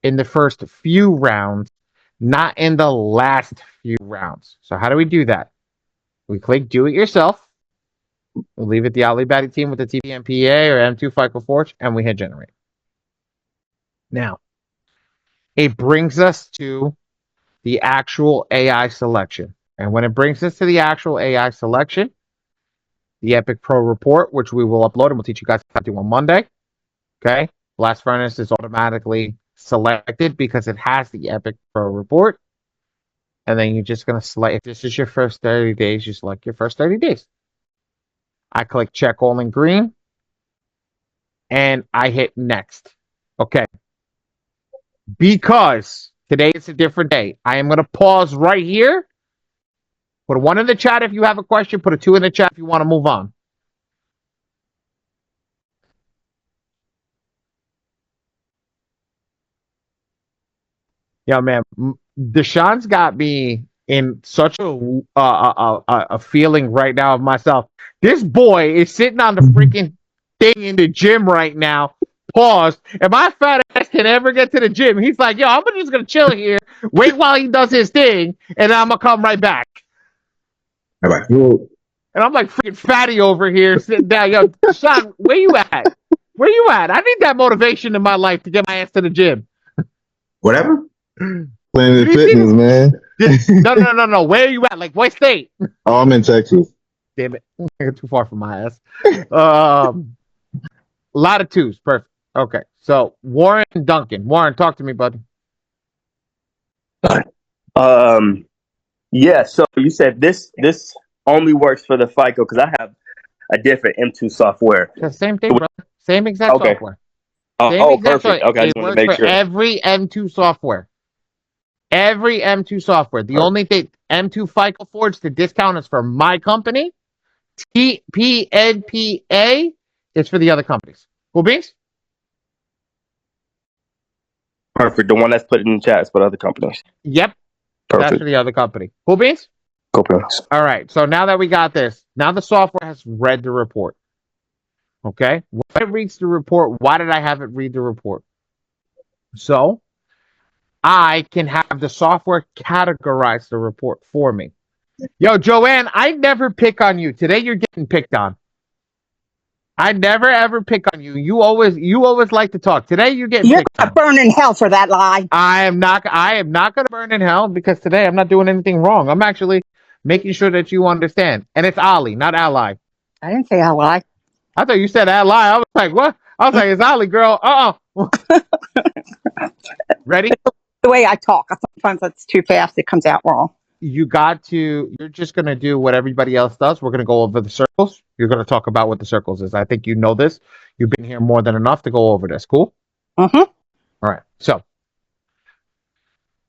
in the first few rounds, not in the last few rounds. So how do we do that? We click do it yourself. We'll leave it the Outly Batty Team with the TPMPA or M2 FICO Forge, and we hit generate. Now, it brings us to the actual AI selection. And when it brings us to the actual AI selection, the Epic Pro report, which we will upload and we'll teach you guys how to do on Monday. Okay. Blast Furnace is automatically selected because it has the Epic Pro report. And then you're just going to select, if this is your first 30 days, you select your first 30 days. I click check all in green and I hit next. Okay. Because today is a different day. I am going to pause right here. Put a 1 in the chat if you have a question. Put a 2 in the chat if you want to move on. Yeah, man. Deshaun's got me in such a feeling right now of myself. This boy is sitting on the freaking thing in the gym right now. Pause. If my fat ass can ever get to the gym, he's like, yo, I'm just going to chill here, wait while he does his thing, and I'm going to come right back. Bye-bye. And I'm like freaking fatty over here sitting down. Yo, Deshaun, where you at? Where you at? I need that motivation in my life to get my ass to the gym. Whatever. Planet Fitness, man. No. Where are you at? Like, what state? Oh, I'm in Texas. Damn it. Too far from my ass. A lot of 2s. Perfect. Okay. So, Warren Duncan. Warren, talk to me, buddy. Yeah, so you said this only works for the FICO because I have a different M2 software. The same thing, bro. Same exact software. Perfect. Okay, I just want to make sure. Every M2 software. Every M2 software. The only thing, M2 FICO Forge, the discount is for my company. TPNPA is for the other companies. Cool beans? Perfect. The one that's put in the chat is for other companies. Yep. Perfect. That's for the other company. Cool beans? Cool beans. All right. So now that we got this, now the software has read the report. Okay. When it reads the report, why did I have it read the report? So I can have the software categorize the report for me. Yo, Joanne, I never pick on you. Today you're getting picked on. I never ever pick on you. You always like to talk. Today you're getting You're picked gonna on. burn in hell for that lie. I am not gonna burn in hell because today I'm not doing anything wrong. I'm actually making sure that you understand. And it's Ali, not ally. I didn't say I lie. I thought you said ally. I was like, what? I was like, it's Ali, girl. Ready? The way I talk, sometimes that's too fast. It comes out wrong. You're just going to do what everybody else does. We're going to go over the circles. You're going to talk about what the circles is. I think you know this. You've been here more than enough to go over this. Cool? Mm-hmm. All right. So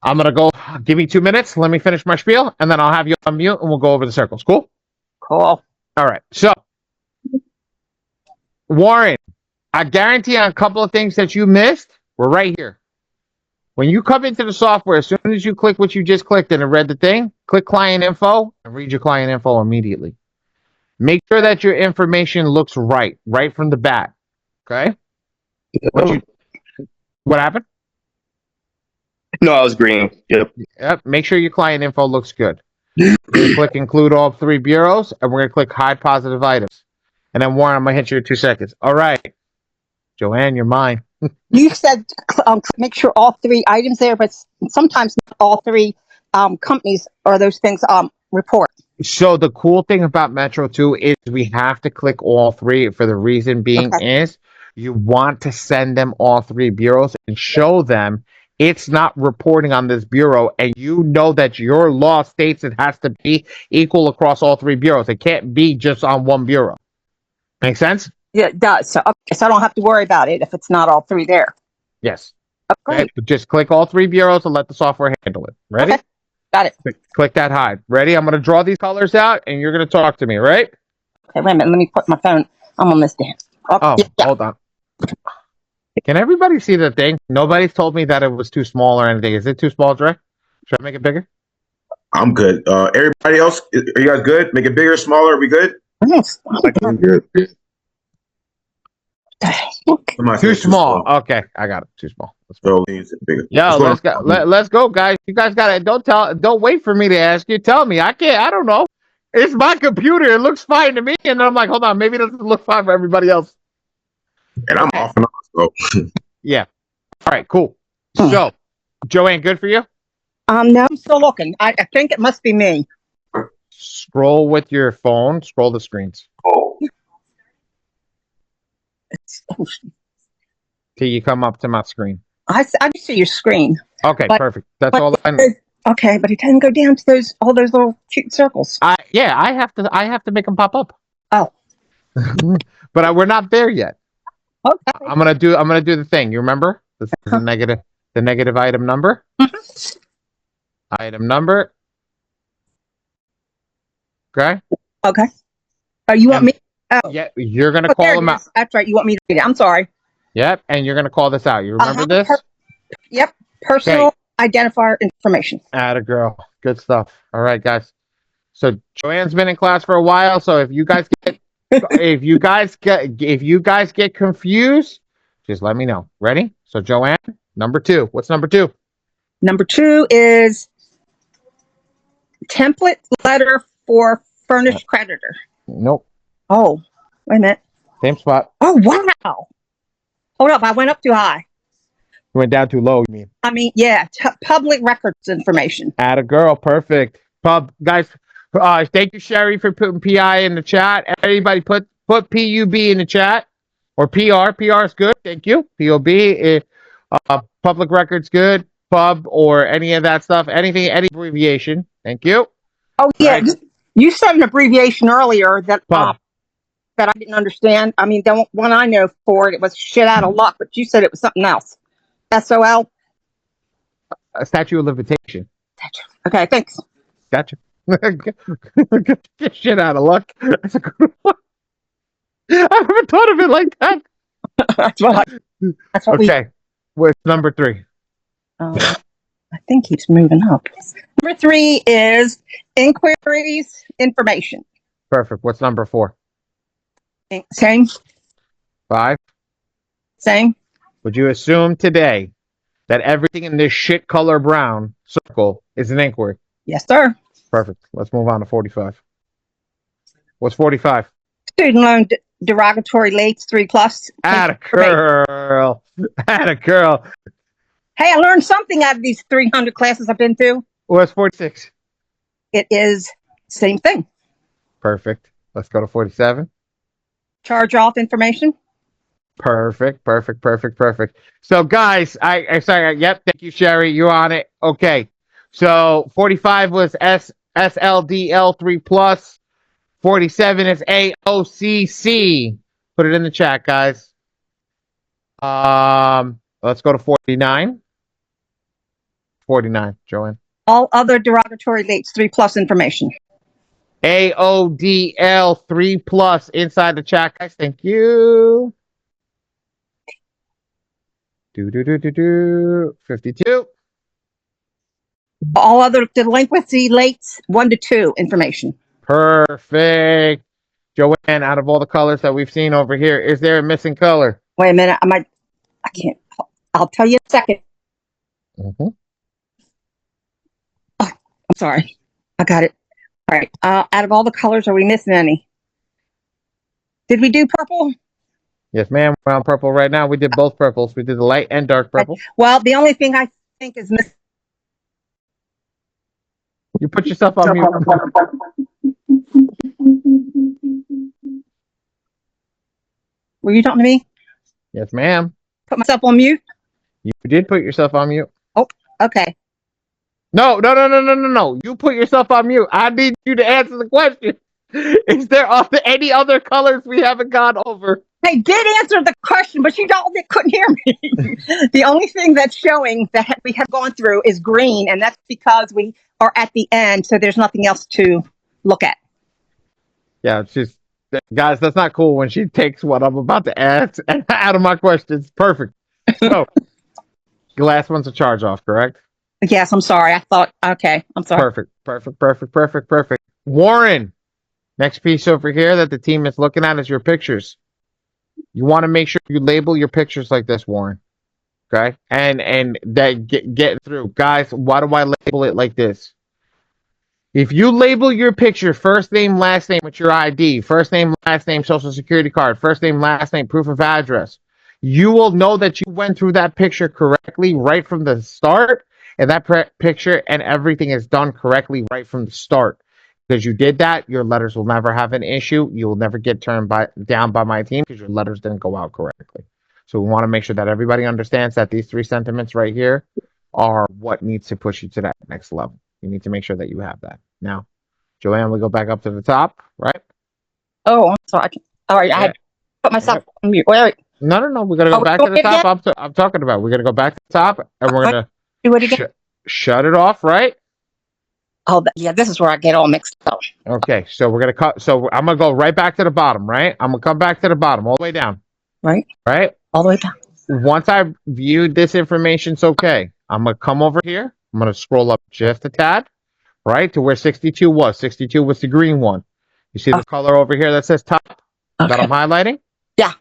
I'm going to go. Give me 2 minutes. Let me finish my spiel, and then I'll have you on mute, and we'll go over the circles. Cool? Cool. All right. So, Warren, I guarantee on a couple of things that you missed, we're right here. When you come into the software, as soon as you click what you just clicked and it read the thing, click client info and read your client info immediately. Make sure that your information looks right from the bat. Okay? What happened? No, I was green. Yep. Yep. Make sure your client info looks good. We're going to click include all 3 bureaus, and we're going to click hide positive items. And then, Warren, I'm going to hit you in 2 seconds. All right. Joanne, you're mine. You said make sure all 3 items there, but sometimes not all 3 companies or those things report. So the cool thing about Metro 2 is we have to click all 3 for the reason being is you want to send them all 3 bureaus and show them it's not reporting on this bureau, and you know that your law states it has to be equal across all 3 bureaus. It can't be just on one bureau. Make sense? Yeah, it does. So I don't have to worry about it if it's not all 3 there. Yes. Okay. Just click all 3 bureaus and let the software handle it. Ready? Okay. Got it. Click that hide. Ready? I'm going to draw these colors out, and you're going to talk to me, right? Okay, wait a minute. Let me put my phone. I'm on this stand. Hold on. Can everybody see the thing? Nobody's told me that it was too small or anything. Is it too small, Dre? Should I make it bigger? I'm good. Everybody else, are you guys good? Make it bigger, smaller? Are we good? Yes. I'm good. Too small. Okay, I got it. Too small. So leaves it bigger. Yo, let's go. Let's go, guys. You guys got it. Don't wait for me to ask you. Tell me. I can't. I don't know. It's my computer. It looks fine to me, and I'm like, hold on. Maybe it doesn't look fine for everybody else. And I'm off and on. So. Yeah. All right. Cool. So, Joanne, good for you? No, I'm still looking. I think it must be me. Scroll with your phone. Scroll the screens. Till you come up to my screen. I see your screen. Okay, perfect. That's all I know. Okay, but it doesn't go down to all those little cute circles. I have to make them pop up. Oh. But we're not there yet. Okay. I'm gonna do the thing. You remember? This is the negative item number. Item number. Okay. Okay. Oh, you want me? Oh. Yeah, you're gonna call them out. That's right. You want me to read it? I'm sorry. Yep, and you're gonna call this out. You remember this? Yep. Personal identifier information. Atta girl. Good stuff. All right, guys. So Joanne's been in class for a while. So if you guys get confused, just let me know. Ready? So Joanne, number 2. What's number 2? Number 2 is template letter for furnished creditor. Nope. Oh, wait a minute. Same spot. Oh, wow. Hold up. I went up too high. You went down too low, you mean? I mean, yeah. Public records information. Atta girl. Perfect. Guys, thank you, Sherry, for putting PI in the chat. Everybody put PUB in the chat. Or PR. PR is good. Thank you. POB. Public records good. Pub or any of that stuff. Anything, any abbreviation. Thank you. Oh, yeah. Right. You said an abbreviation earlier that I didn't understand. I mean, the one I know for it was shit out of luck, but you said it was something else. SOL? A statute of limitation. Okay, thanks. Gotcha. Get shit out of luck. That's a good one. I never thought of it like that. That's what okay. What's number 3? I think he's moving up. Number 3 is inquiries information. Perfect. What's number 4? Same. 5? Same. Would you assume today that everything in this shit color brown circle is an inquiry? Yes, sir. Perfect. Let's move on to 45. What's 45? Student loan derogatory lates 3+. Atta girl. Atta girl. Hey, I learned something out of these 300 classes I've been through. What's 46? It is same thing. Perfect. Let's go to 47. Charge off information. Perfect. So, guys, I sorry. Yep. Thank you, Sherry. You're on it. Okay. So, 45 was SLDL3+. 47 is AOCC. Put it in the chat, guys. Let's go to 49. 49, Joanne. All other derogatory lates 3+ information. AODL3+ inside the chat, guys. Thank you. 52. All other delinquency lates 1 to 2 information. Perfect. Joanne, out of all the colors that we've seen over here, is there a missing color? Wait a minute. I can't. I'll tell you in a second. Mm-hmm. Oh, I'm sorry. I got it. All right. Out of all the colors, are we missing any? Did we do purple? Yes, ma'am. We're on purple right now. We did both purples. We did the light and dark purple. Well, the only thing I think is missing. You put yourself on mute. Were you talking to me? Yes, ma'am. Put myself on mute? You did put yourself on mute. Oh, okay. No. You put yourself on mute. I need you to answer the question. Is there any other colors we haven't gone over? They did answer the question, but they couldn't hear me. The only thing that's showing that we have gone through is green, and that's because we are at the end, so there's nothing else to look at. Yeah, guys, that's not cool when she takes what I'm about to ask out of my questions. Perfect. So, the last one's a charge off, correct? Yes, I'm sorry. Okay, I'm sorry. Perfect. Warren, next piece over here that the team is looking at is your pictures. You want to make sure you label your pictures like this, Warren. Okay? And that get through. Guys, why do I label it like this? If you label your picture first name, last name with your ID, first name, last name, social security card, first name, last name, proof of address, you will know that you went through that picture correctly right from the start, and that picture and everything is done correctly right from the start. Because you did that, your letters will never have an issue. You will never get turned down by my team because your letters didn't go out correctly. So we want to make sure that everybody understands that these 3 sentiments right here are what needs to push you to that next level. You need to make sure that you have that. Now, Joanne, we go back up to the top, right? Oh, I'm sorry. All right, I had to put myself on mute. Wait. No. We're going to go back to the top. I'm talking about. We're going to go back to the top, and we're going to do it again. Shut it off, right? Oh, yeah, this is where I get all mixed up. Okay, so we're going to cut. So I'm going to go right back to the bottom, right? I'm going to come back to the bottom, all the way down. Right? All the way down. Once I've viewed this information, it's okay. I'm going to come over here. I'm going to scroll up just a tad, right, to where 62 was. 62 was the green one. You see the color over here that says top that I'm highlighting? Yeah.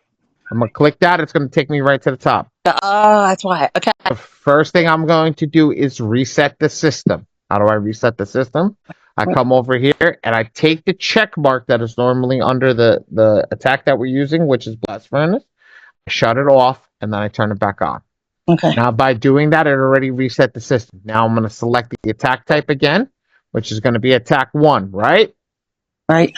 I'm going to click that. It's going to take me right to the top. That's why. Okay. The first thing I'm going to do is reset the system. How do I reset the system? I come over here and I take the check mark that is normally under the attack that we're using, which is blast furnace. I shut it off and then I turn it back on. Okay. Now by doing that, it already reset the system. Now I'm going to select the attack type again, which is going to be attack 1, right? Right.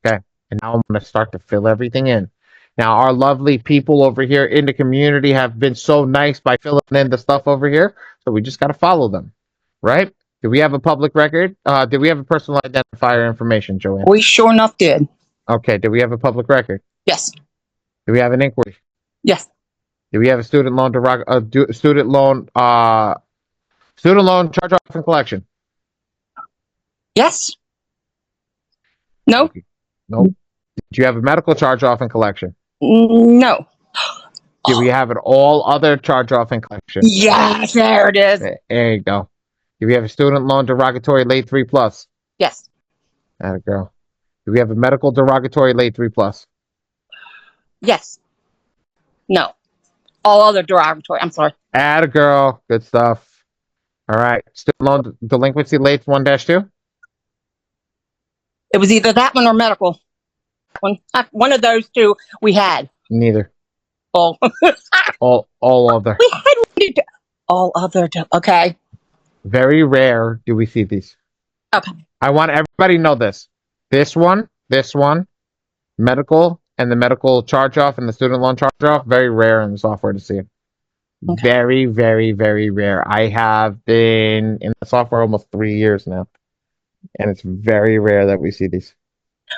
Okay. And now I'm going to start to fill everything in. Now, our lovely people over here in the community have been so nice by filling in the stuff over here. So we just got to follow them, right? Do we have a public record? Did we have a personal identifier information, Joanne? We sure enough did. Okay. Do we have a public record? Yes. Do we have an inquiry? Yes. Do we have a student loan student loan charge off and collection? Yes. No. Nope. Did you have a medical charge off and collection? No. Do we have an all other charge off and collection? Yes, there it is. There you go. Do we have a student loan derogatory late 3+? Yes. Atta girl. Do we have a medical derogatory late 3+? Yes. No. All other derogatory. I'm sorry. Atta girl. Good stuff. All right. Student loan delinquency late 1-2. It was either that one or medical. One of those two we had. Neither. Oh. all other. We had all other. Okay. Very rare do we see these. Okay. I want everybody to know this. This one, medical, and the medical charge off and the student loan charge off, very rare in the software to see it. Okay. Very, very, very rare. I have been in the software almost 3 years now, and it's very rare that we see these.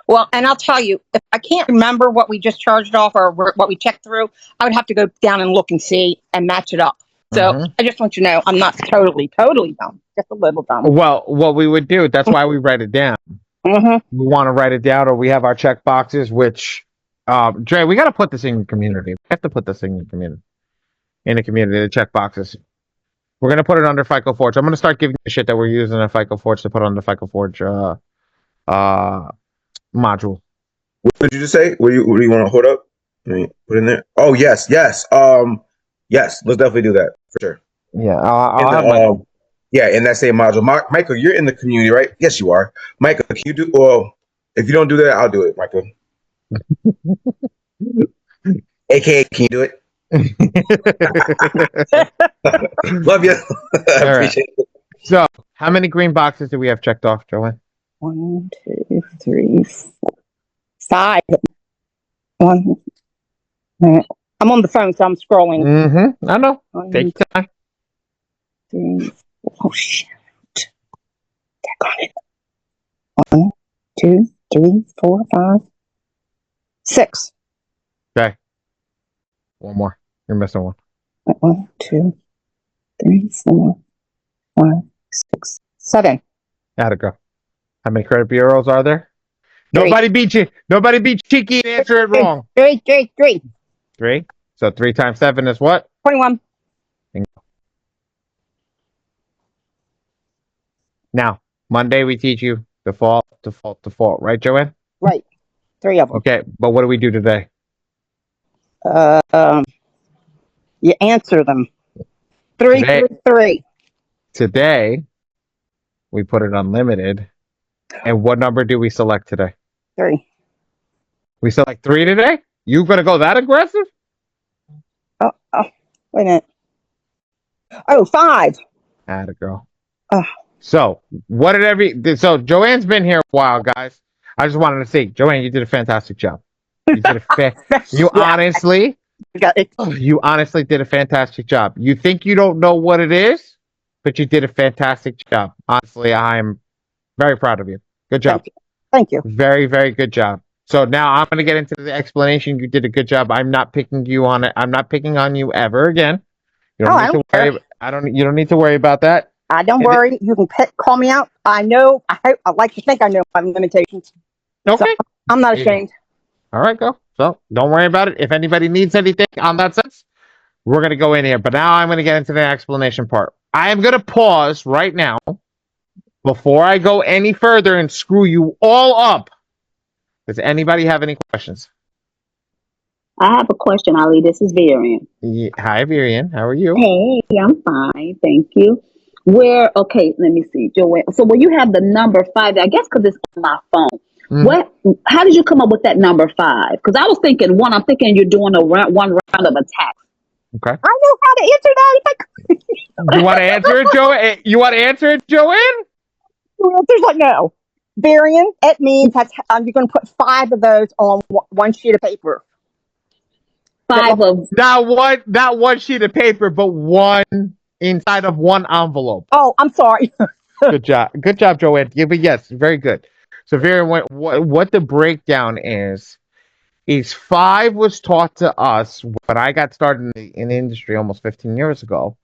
Well, and I'll tell you, if I can't remember what we just charged off or what we checked through, I would have to go down and look and see and match it up. So I just want you to know I'm not totally dumb, just a little dumb. Well, what we would do, that's why we write it down. We want to write it down, or we have our check boxes, which, Dre, we got to put this in the community. We have to put this in the community. The check boxes. We're going to put it under FICO Forge. I'm going to start giving you shit that we're using in FICO Forge to put on the FICO Forge module. What did you just say? What do you want to hold up? I mean, put in there. Oh, yes. Yes, let's definitely do that for sure. Yeah, I'll have Michael. Yeah, in that same module. Michael, you're in the community, right? Yes, you are. Michael, can you do? Well, if you don't do that, I'll do it, Michael. AKA, can you do it? Love you. I appreciate it. So, how many green boxes do we have checked off, Joanne? 1, 2, 3, 4, 5. 1. I'm on the phone, so I'm scrolling. I know. Take your time. 3, 4. Oh shit! Got it. 1, 2, 3, 4, 5, 6. Okay. One more. You're missing one. 1, 2, 3, 4, 5, 6, 7. How'd go? How many credit bureaus are there? 3. Nobody beat you. Nobody beat cheeky and answer it wrong. 3. 3. So 3 times 7 is what? 21. Bingo. Now, Monday we teach you default, right, Joanne? Right. 3 of them. Okay, but what do we do today? You answer them. 3, 3. Today, we put it unlimited. And what number do we select today? 3. We select 3 today? You gonna go that aggressive? Oh, wait a minute. Oh, 5. Atta girl. So, so Joanne's been here a while, guys. I just wanted to say, Joanne, you did a fantastic job. You did you honestly did a fantastic job. You think you don't know what it is, but you did a fantastic job. Honestly, I'm very proud of you. Good job. Thank you. Very, very good job. So now I'm going to get into the explanation. You did a good job. I'm not picking you on it. I'm not picking on you ever again. You don't need to worry. You don't need to worry about that. I don't worry. You can call me out. I know. I like to think I know my limitations. Okay. So I'm not ashamed. All right, go. So don't worry about it. If anybody needs anything on that sense, we're going to go in here. But now I'm going to get into the explanation part. I am going to pause right now before I go any further and screw you all up. Does anybody have any questions? I have a question, Ali. This is Varian. Yeah. Hi, Varian. How are you? Hey, I'm fine. Thank you. Okay, let me see, Joanne. So when you have the number 5, I guess because it's on my phone, how did you come up with that number 5? Because I was thinking I'm thinking you're doing one round of attacks. Okay. I know how to answer that. You want to answer it, Joanne? You want to answer it, Joanne? There's like no. Variant, it means that you're going to put 5 of those on one sheet of paper. 5 of not one sheet of paper, but one inside of one envelope. Oh, I'm sorry. Good job, Joanne. Yeah, but yes, very good. So, Varian, what the breakdown is 5 was taught to us when I got started in the industry almost 15 years ago.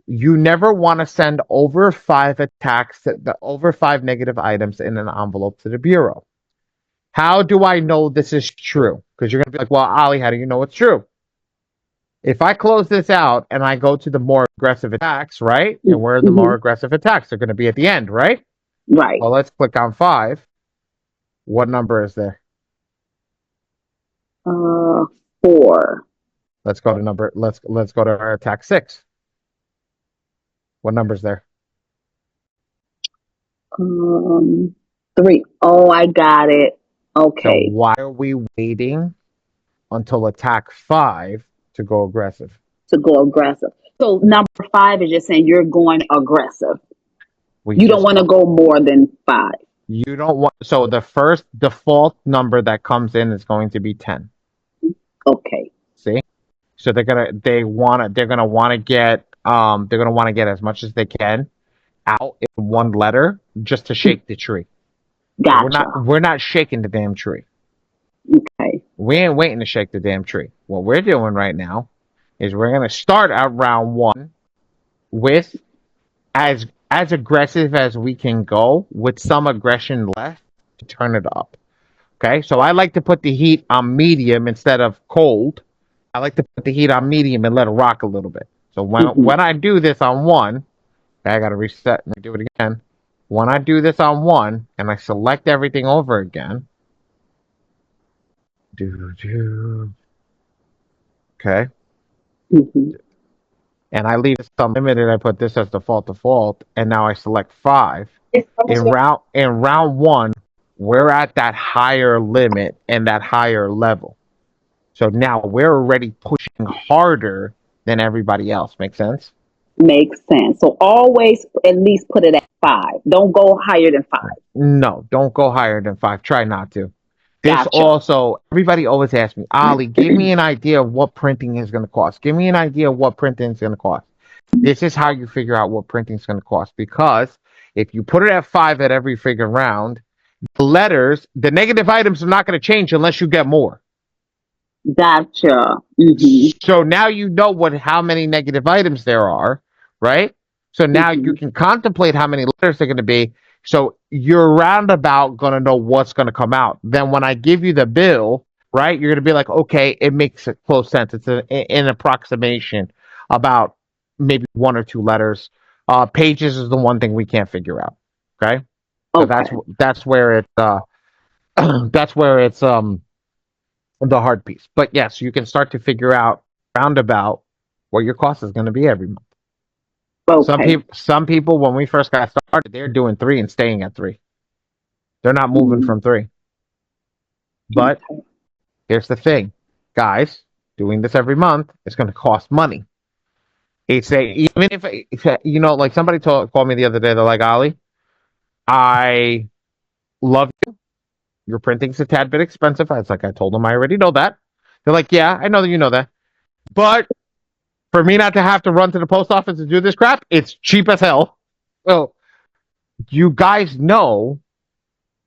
You never want to send over 5 attacks, over 5 negative items in an envelope to the bureau. How do I know this is true? Because you're going to be like, well, Ali, how do you know it's true? If I close this out and I go to the more aggressive attacks, right? And where are the more aggressive attacks? They're going to be at the end, right? Right. Well, let's click on 5. What number is there? 4. Let's go to number. Let's go to our attack 6. What number's there? 3. Oh, I got it. So Okay. why are we waiting until attack 5 to go aggressive? To go aggressive. So number 5 is just saying you're going aggressive. We You don't just want to go more than 5. you don't want. So the first default number that comes in is going to be 10. Okay. See? So they're gonna want to get as much as they can out in one letter just to shake the tree. Gotcha. We're not shaking the damn tree. Okay. We ain't waiting to shake the damn tree. What we're doing right now is we're gonna start out round 1 with as aggressive as we can go with some aggression left to turn it up. Okay, so I like to put the heat on medium instead of cold. I like to put the heat on medium and let it rock a little bit. So when I do this on 1, okay, I gotta reset and do it again. When I do this on 1 and I select everything over again, okay, and I leave this unlimited, I put this as default, and now I select 5. In round 1, we're at that higher limit and that higher level. So now we're already pushing harder than everybody else. Make sense? Makes sense. So always at least put it at 5. Don't go higher than 5. No, don't go higher than 5. Try not to. This Gotcha. also, everybody always asks me, Ali, give me an idea of what printing is going to cost. Give me an idea of what printing is going to cost. This is how you figure out what printing is going to cost, because if you put it at 5 at every figure round, the letters, the negative items are not going to change unless you get more. Gotcha. So now you know how many negative items there are, right? So now you can contemplate how many letters they're going to be. So you're roundabout going to know what's going to come out. Then when I give you the bill, right, you're going to be like, okay, it makes close sense. It's an approximation about maybe 1 or 2 letters. Pages is the one thing we can't figure out. Okay, so that's where it's that's where it's the hard piece. But yes, you can start to figure out roundabout what your cost is going to be every month. Okay. Some people, when we first got started, they're doing 3 and staying at 3. They're not moving from 3. But here's the thing, guys, doing this every month is going to cost money. Even if like somebody called me the other day, they're like, Ali, I love you. Your printing's a tad bit expensive. I was like, I told them I already know that. They're like, yeah, I know that you know that. But for me not to have to run to the post office to do this crap, it's cheap as hell. So you guys know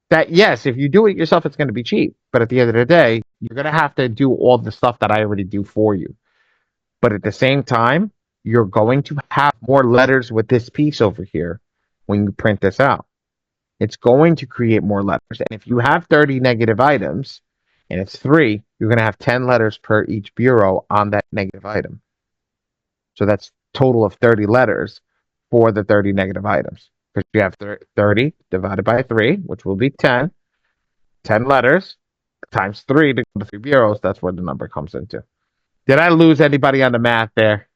that, yes, if you do it yourself, it's going to be cheap. But at the end of the day, you're going to have to do all the stuff that I already do for you. But at the same time, you're going to have more letters with this piece over here when you print this out. It's going to create more letters. And if you have 30 negative items and it's 3, you're going to have 10 letters per each bureau on that negative item. So that's total of 30 letters for the 30 negative items. Because you have 30 divided by 3, which will be 10. 10 letters times 3 to go to 3 bureaus. That's where the number comes into. Did I lose anybody on the math there?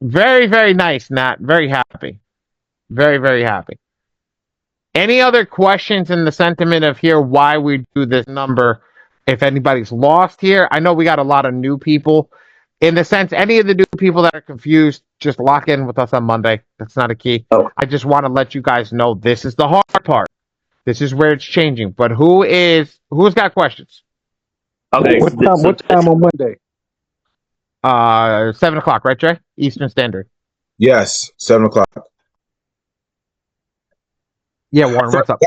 Very, very nice, Nat. Very happy. Very, very happy. Any other questions in the sentiment of here why we do this number? If anybody's lost here, I know we got a lot of new people. In the sense, any of the new people that are confused, just lock in with us on Monday. That's not a key. I just want to let you guys know this is the hard part. This is where it's changing. But who's got questions? Okay. What time on Monday? 7 o'clock, right, Trey? Eastern Standard. Yes, 7 o'clock. Yeah, Warren, what's up?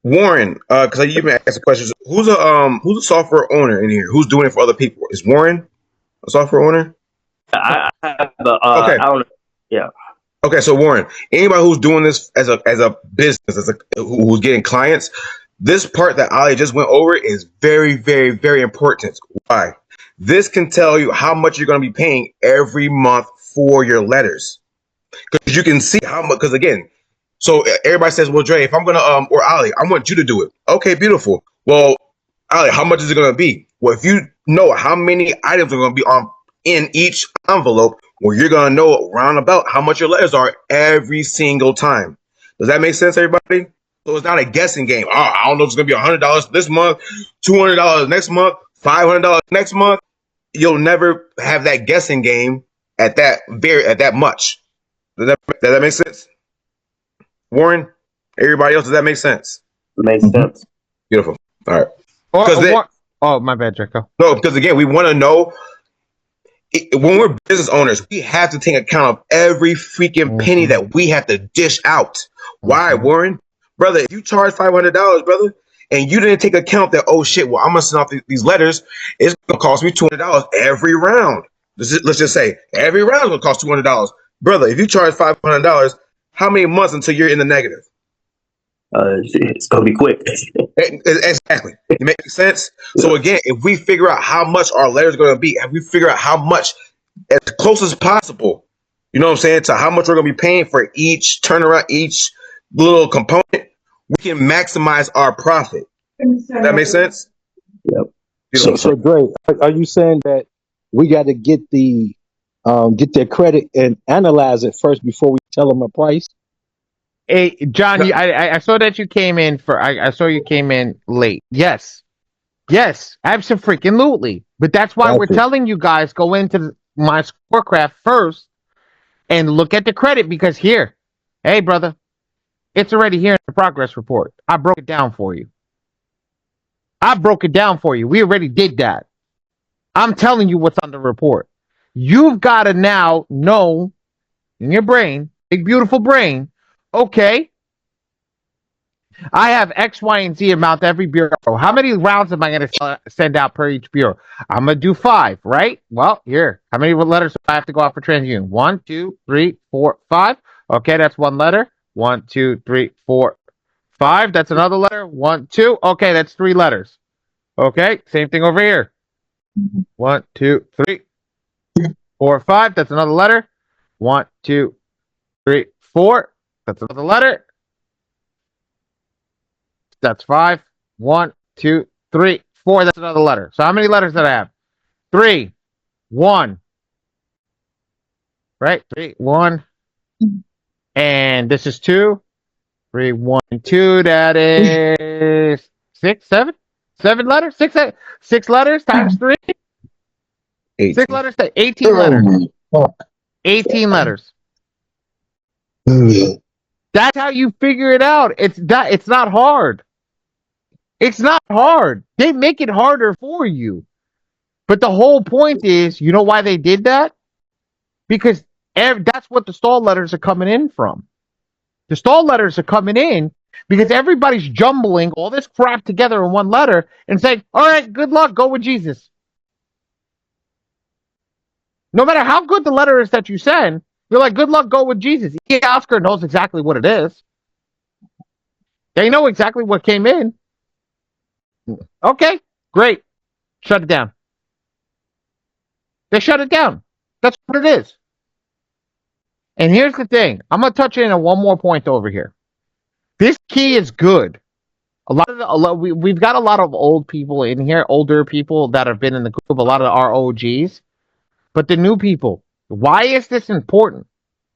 Warren, because you've been asking questions. Who's a software owner in here? Who's doing it for other people? Is Warren a software owner? I have the okay. I don't. Yeah. Okay, so Warren, anybody who's doing this as a business, who's getting clients, this part that Ali just went over is very, very, very important. Why? This can tell you how much you're going to be paying every month for your letters, because you can see how much. Because again, So everybody says, well, Dre, if I'm gonna or Ali, I want you to do it. Okay, beautiful. Well, Ali, how much is it gonna be? Well, if you know how many items are gonna be on in each envelope, well, you're gonna know round about how much your letters are every single time. Does that make sense, everybody? So it's not a guessing game. Oh, I don't know if it's gonna be $100 this month, $200 next month, $500 next month. You'll never have that guessing game at that much. Does that make sense? Warren, everybody else, does that make sense? Makes sense. Beautiful. All right. Oh, my bad, Draco. No, because again, we want to know when we're business owners, we have to take account of every freaking penny that we have to dish out. Why, Warren? Brother, if you charge $500, brother, and you didn't take account that, oh shit, well, I'm gonna send off these letters, it's gonna cost me $200 every round. Let's just say every round is gonna cost $200. Brother, if you charge $500, how many months until you're in the negative? It's gonna be quick. Exactly. It makes sense. So again, if we figure out how much our letters are going to be, if we figure out how much, as close as possible, you know what I'm saying, to how much we're going to be paying for each turnaround, each little component, we can maximize our profit. That makes sense? Yep. So Dre, are you saying that we got to get their credit and analyze it first before we tell them a price? Hey, John, I saw that you came in I saw you came in late. Yes, absolutely. But that's why we're telling you guys go into my scorecraft first and look at the credit because here, hey, brother, it's already here in the progress report. I broke it down for you. We already did that. I'm telling you what's on the report. You've got to now know in your brain, big, beautiful brain, okay, I have X, Y, and Z amount to every bureau. How many rounds am I going to send out per each bureau? I'm going to do 5, right? Well, here. How many letters do I have to go out for TransUnion? 1, 2, 3, 4, 5. Okay, that's one letter. 1, 2, 3, 4, 5. That's another letter. 1, 2. Okay, that's 3 letters. Okay, same thing over here. 1, 2, 3, 4, 5. That's another letter. 1, 2, 3, 4. That's another letter. That's 5. 1, 2, 3, 4. That's another letter. So how many letters did I have? 3, 1. Right? 3, 1. And this is 2. 3, 1, 2. That is 6, 7? 7 letters? 6 letters times 3? 6 letters? 18 letters. 18 letters. That's how you figure it out. It's not hard. It's not hard. They make it harder for you. But the whole point is, you know why they did that? Because that's what the stall letters are coming in from. The stall letters are coming in because everybody's jumbling all this crap together in one letter and saying, all right, good luck, go with Jesus. No matter how good the letter is that you send, you're like, good luck, go with Jesus. Oscar knows exactly what it is. They know exactly what came in. Okay, great. Shut it down. They shut it down. That's what it is. And here's the thing. I'm going to touch in on one more point over here. This key is good. We've got a lot of old people in here, older people that have been in the group, a lot of our OGs. But the new people, why is this important?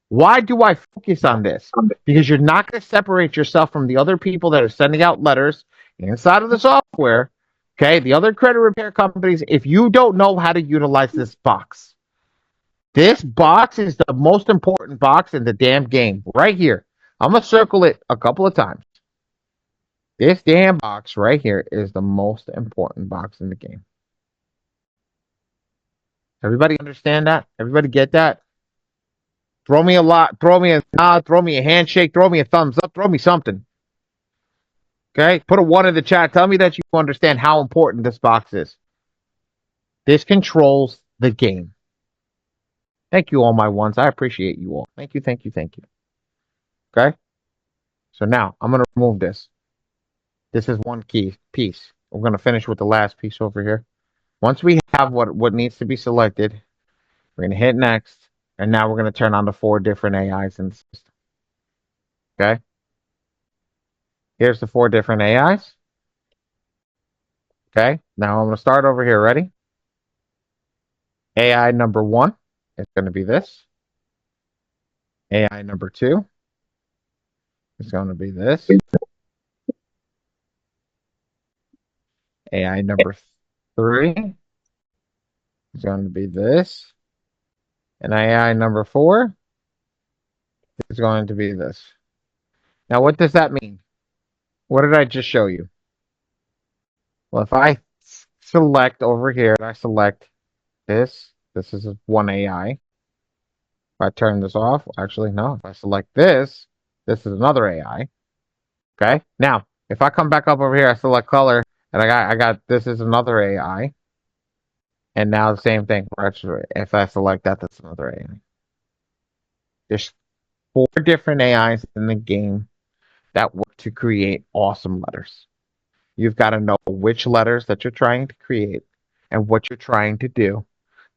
Why do I focus on this? Because you're not going to separate yourself from the other people that are sending out letters inside of the software. Okay, the other credit repair companies, if you don't know how to utilize this box is the most important box in the damn game. Right here. I'm going to circle it a couple of times. This damn box right here is the most important box in the game. Everybody understand that? Everybody get that? Throw me a lot. Throw me a nod. Throw me a handshake. Throw me a thumbs up. Throw me something. Okay? Put a 1 in the chat. Tell me that you understand how important this box is. This controls the game. Thank you, all my ones. I appreciate you all. Thank you, thank you, thank you. Okay? So now, I'm going to remove this. This is one key piece. We're going to finish with the last piece over here. Once we have what needs to be selected, we're going to hit next. And now we're going to turn on the 4 different AIs in the system. Okay? Here's the 4 different AIs. Okay, now I'm going to start over here. Ready? AI number 1 is going to be this. AI number 2 is going to be this. AI number 3 is going to be this. And AI number 4 is going to be this. Now, what does that mean? What did I just show you? Well, if I select over here, I select this. This is 1 AI. If I turn this off, actually, no. If I select this, this is another AI. Okay. Now, if I come back up over here, I select color, and I got this is another AI. And now the same thing. Actually, if I select that, that's another AI. There's 4 different AIs in the game that work to create awesome letters. You've got to know which letters that you're trying to create and what you're trying to do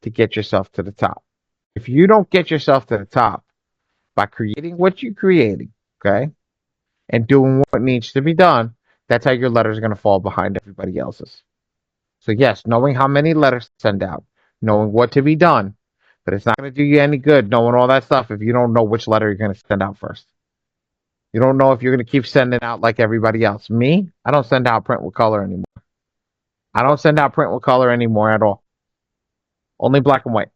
to get yourself to the top. If you don't get yourself to the top by creating what you're creating, okay, and doing what needs to be done, that's how your letters are going to fall behind everybody else's. So, yes, knowing how many letters to send out, knowing what to be done, but it's not going to do you any good knowing all that stuff if you don't know which letter you're going to send out first. You don't know if you're going to keep sending out like everybody else. Me, I don't send out print with color anymore. I don't send out print with color anymore at all. Only black and white.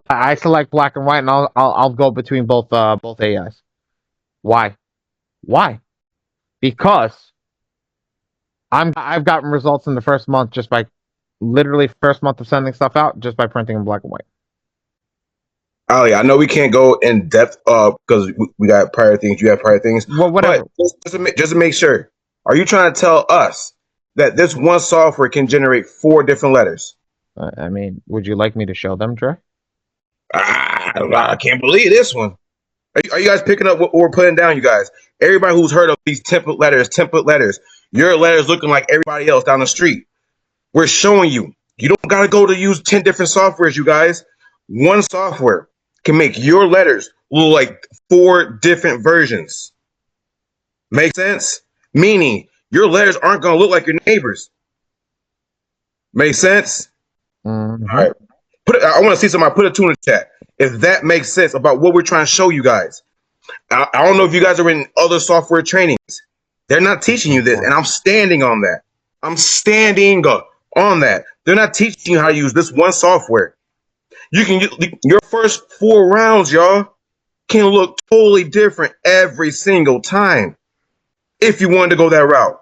I select black and white, and I'll go between both AIs. Why? Why? Because I've gotten results in the first month just by literally first month of sending stuff out just by printing in black and white. Ali, I know we can't go in depth because we got prior things. You have prior things. Well, whatever. But just to make sure, are you trying to tell us that this one software can generate 4 different letters? I mean, would you like me to show them, Dre? I can't believe this one. Are you guys picking up what we're putting down, you guys? Everybody who's heard of these template letters, your letters looking like everybody else down the street. We're showing you. You don't got to go to use 10 different softwares, you guys. One software can make your letters look like 4 different versions. Make sense? Meaning your letters aren't going to look like your neighbors. Make sense? Mm-hmm. All right. I want to see somebody put a 2 in the chat if that makes sense about what we're trying to show you guys. I don't know if you guys are in other software trainings. They're not teaching you this, and I'm standing on that. I'm standing on that. They're not teaching you how to use this one software. You can your first 4 rounds, y'all, can look totally different every single time if you wanted to go that route.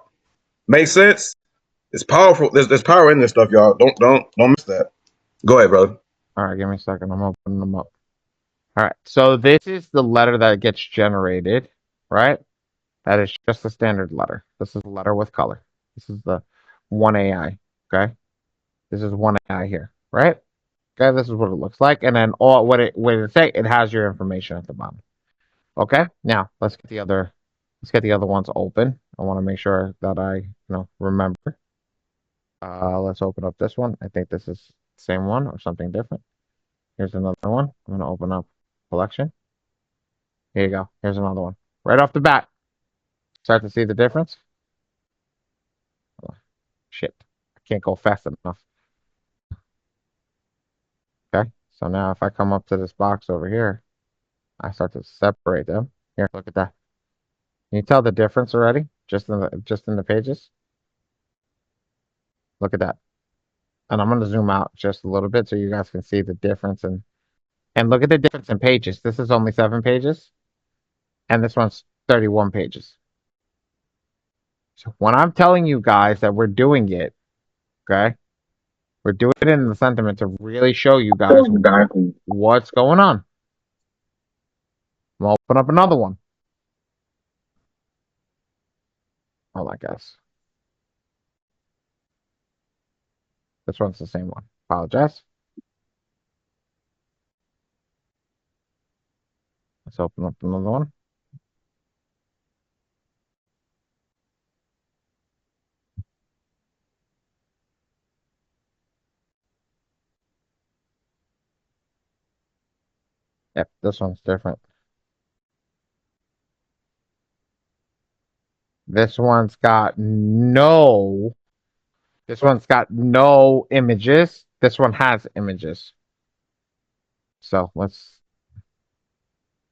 Make sense? It's powerful. There's power in this stuff, y'all. Don't miss that. Go ahead, brother. All right, give me a second. I'm opening them up. All right, so this is the letter that gets generated, right? That is just a standard letter. This is a letter with color. This is the 1 AI, okay? This is 1 AI here, right? Okay, this is what it looks like. And then what it say, it has your information at the bottom. Okay, now let's get the other ones open. I want to make sure that I remember. Let's open up this one. I think this is the same one or something different. Here's another one. I'm gonna open up collection. Here you go. Here's another one. Right off the bat. Start to see the difference. Oh, shit. I can't go fast enough. Okay. So now if I come up to this box over here, I start to separate them. Here, look at that. Can you tell the difference already? Just in the pages? Look at that. And I'm gonna zoom out just a little bit so you guys can see the difference and look at the difference in pages. This is only 7 pages, and this one's 31 pages. So when I'm telling you guys that we're doing it, okay, we're doing it in the sentiment to really show you guys what's going on. I'm gonna open up another one. Hold on, guys. This one's the same one. Apologize. Let's open up another one. Yep, this one's different. This one's got no. This one's got no images. This one has images. So let's.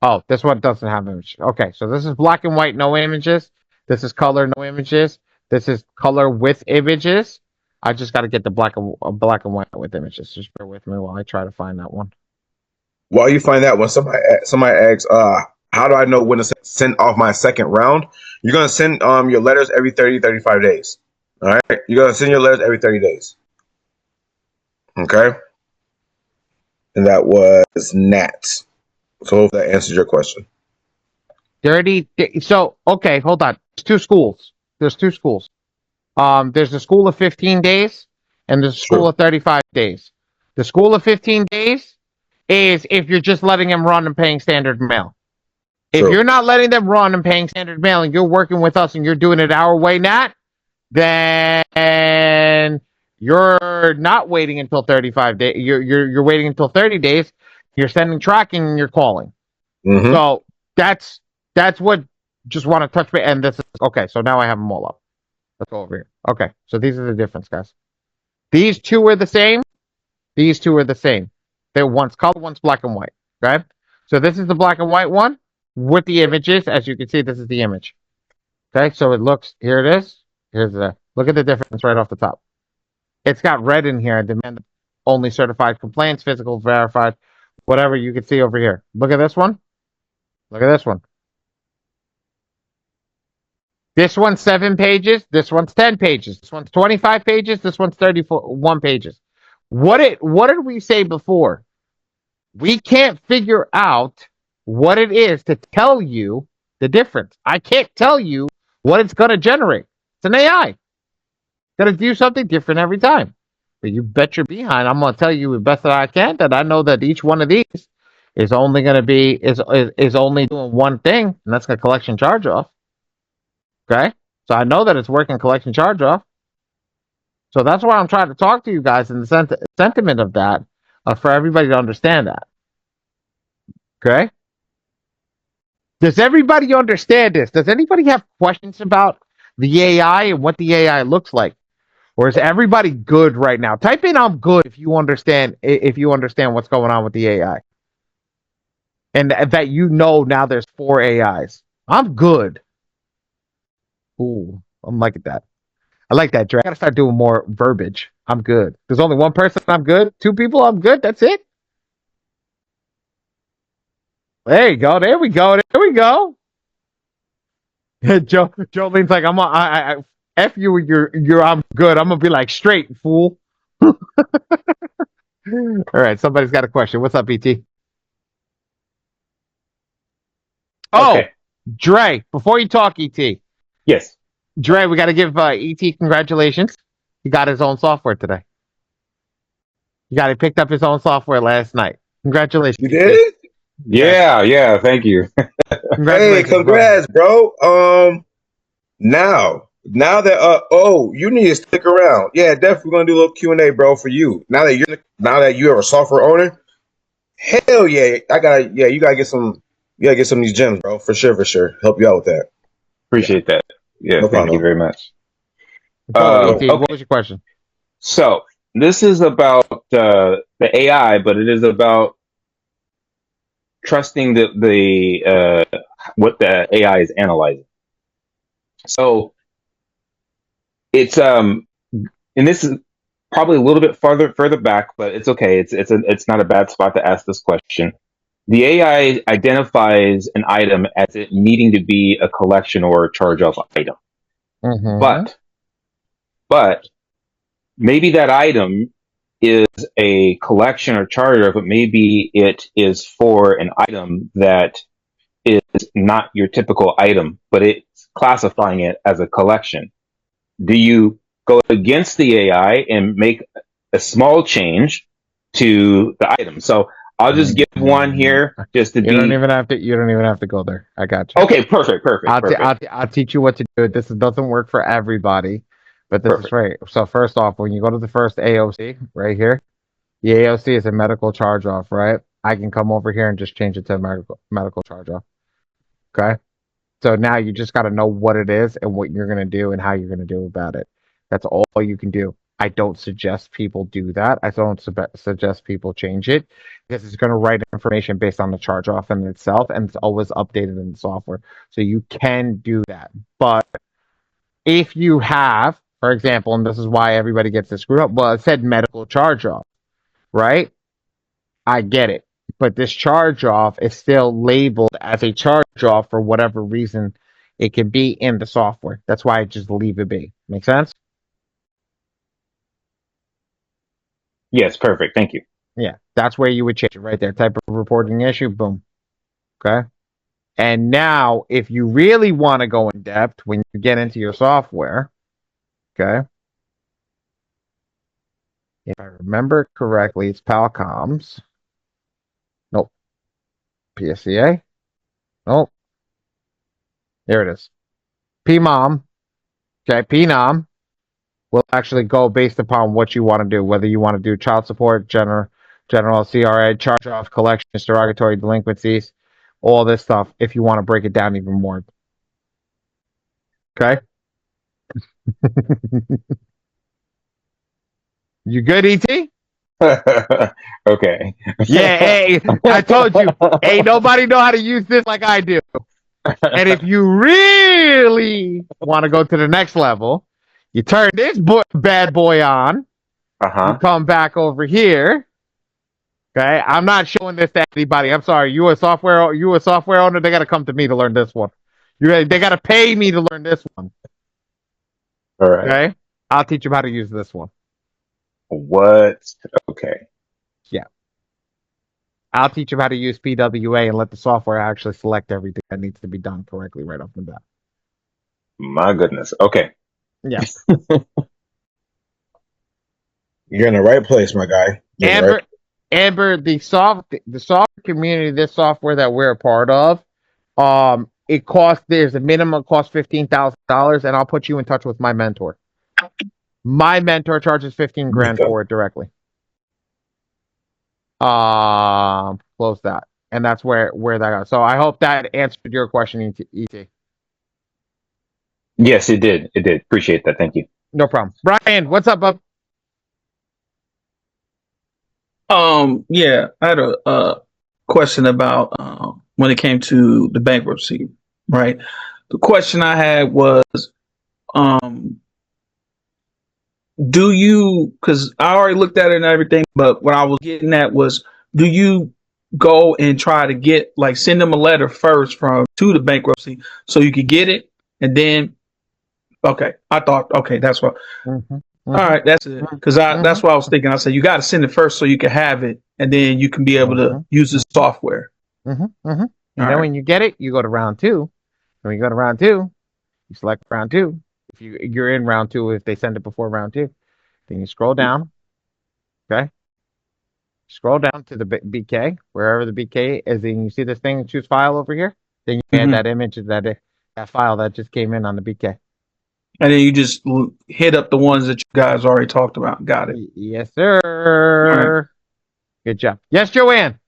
Oh, this one doesn't have images. Okay, so this is black and white, no images. This is color, no images. This is color with images. I just got to get the black and white with images. Just bear with me while I try to find that one. While you find that one, somebody asks, how do I know when to send off my second round? You're gonna send your letters every 30, 35 days. All right, you're gonna send your letters every 30 days. Okay, and that was Nat. So hope that answers your question. 30. So okay, hold on. There's two schools. There's two schools. There's a school of 15 days, and there's a school of 35 days. The school of 15 days is if you're just letting them run and paying standard mail. If you're not letting them run and paying standard mail, and you're working with us and you're doing it our way, Nat, then you're not waiting until 35 days. You're waiting until 30 days. You're sending tracking and you're calling. Mm-hmm. So that's what. Just want to touch base. And this is okay. So now I have them all up. Let's go over here. Okay, so these are the difference, guys. These two are the same. These two are the same. They're one's color, one's black and white. Okay? So this is the black and white one with the images. As you can see, this is the image. Okay, so it looks, here it is. Here's the, look at the difference right off the top. It's got red in here. Demand only certified complaints, physical verified, whatever you can see over here. Look at this one. Look at this one. This one's 7 pages. This one's 10 pages. This one's 25 pages. This one's 31 pages. What did we say before? We can't figure out what it is to tell you the difference. I can't tell you what it's going to generate. It's an AI. It's going to do something different every time. But you bet your behind, I'm going to tell you the best that I can that I know that each one of these is only going to be is only doing one thing, and that's a collection charge off. Okay, so I know that it's working collection charge off. So that's why I'm trying to talk to you guys in the sentiment of that, for everybody to understand that. Okay? Does everybody understand this? Does anybody have questions about the AI and what the AI looks like? Or is everybody good right now? Type in "I'm good" if you understand what's going on with the AI. And that you know now there's 4 AIs. I'm good. Ooh, I'm liking that. I like that, Dre. I gotta start doing more verbiage. I'm good. There's only one person I'm good. 2 people I'm good. That's it. There you go. There we go. There we go. Jolene's like, I F you. You're. I'm good. I'm gonna be like, straight, fool. All right. Somebody's got a question. What's up, ET? Oh, Okay. Dre. Before you talk, ET. Yes. Dre, we got to give ET congratulations. He got his own software today. He picked up his own software last night. Congratulations. You did? Yeah. Thank you. Hey, congrats, bro. Now that you need to stick around. Yeah, definitely gonna do a little Q&A, bro, for you. Now that you're a software owner, hell yeah, you gotta get some of these gems, bro, for sure. Help you out with that. Appreciate that. Yeah, No thank problem. you very much. Okay. What was your question? So this is about the AI, but it is about trusting the what the AI is analyzing. So it's and this is probably a little bit further back, but it's okay. It's not a bad spot to ask this question. The AI identifies an item as it needing to be a collection or a charge-off item. Mm-hmm. But maybe that item is a collection or charge-off, but maybe it is for an item that is not your typical item, but it's classifying it as a collection. Do you go against the AI and make a small change to the item? So I'll just give one here, just to You don't even have to go there. I got you. Okay, perfect. I'll teach you what to do. This doesn't work for everybody, but this is right. So first off, when you go to the first AOC right here, the AOC is a medical charge off, right? I can come over here and just change it to a medical charge off. Okay. So now you just got to know what it is and what you're going to do and how you're going to do about it. That's all you can do. I don't suggest people do that. I don't suggest people change it because it's going to write information based on the charge off in itself, and it's always updated in the software. So you can do that. But if you have, for example, and this is why everybody gets this screwed up, well, it said medical charge off, right? I get it. But this charge off is still labeled as a charge off for whatever reason it can be in the software. That's why I just leave it be. Make sense? Yes, perfect. Thank you. Yeah, that's where you would change it right there. Type of reporting issue, boom. Okay. And now, if you really want to go in depth when you get into your software, okay, if I remember correctly, it's Palcoms. Nope. PSCA. Nope. There it is. PMOM. Okay, PNOM will actually go based upon what you want to do, whether you want to do child support, general FCRA, charge off, collections, derogatory delinquencies, all this stuff, if you want to break it down even more. Okay? You good, ET? Okay. Yeah, hey, I told you, ain't nobody know how to use this like I do. And if you really want to go to the next level, you turn this bad boy on. You come back over here. Okay, I'm not showing this to anybody. I'm sorry. You a software owner. They got to come to me to learn this one. They got to pay me to learn this one. All right. Okay, I'll teach them how to use this one. What? Okay. Yeah, I'll teach them how to use PWA and let the software actually select everything that needs to be done correctly right off the bat. My goodness. Okay. Yes. You're in the right place, my guy. Amber, the software community, this software that we're a part of, there's a minimum cost $15,000, and I'll put you in touch with my mentor. My mentor charges 15 grand for it directly. Close that. And that's where that goes. So I hope that answered your question, ET. Yes, it did. It did. Appreciate that. Thank you. No problem. Brian, what's up, bub? Yeah, I had a question about when it came to the bankruptcy, right? The question I had was, do you, because I already looked at it and everything, but what I was getting at was, do you go and try to get, like, send them a letter first to the bankruptcy so you could get it, and then, okay, I thought, okay, that's what. All right, that's it. Because that's what I was thinking. I said, you got to send it first so you can have it, and then you can be able to use the software. And then when you get it, you go to round two. When you go to round two, you select round two. If you're in round two, if they send it before round two, then you scroll down. Okay. Scroll down to the BK, wherever the BK is, and you see this thing, choose file over here. Then you add that image, that file that just came in on the BK. And then you just hit up the ones that you guys already talked about. Got it. Yes, sir. Right. Good job. Yes, Joanne.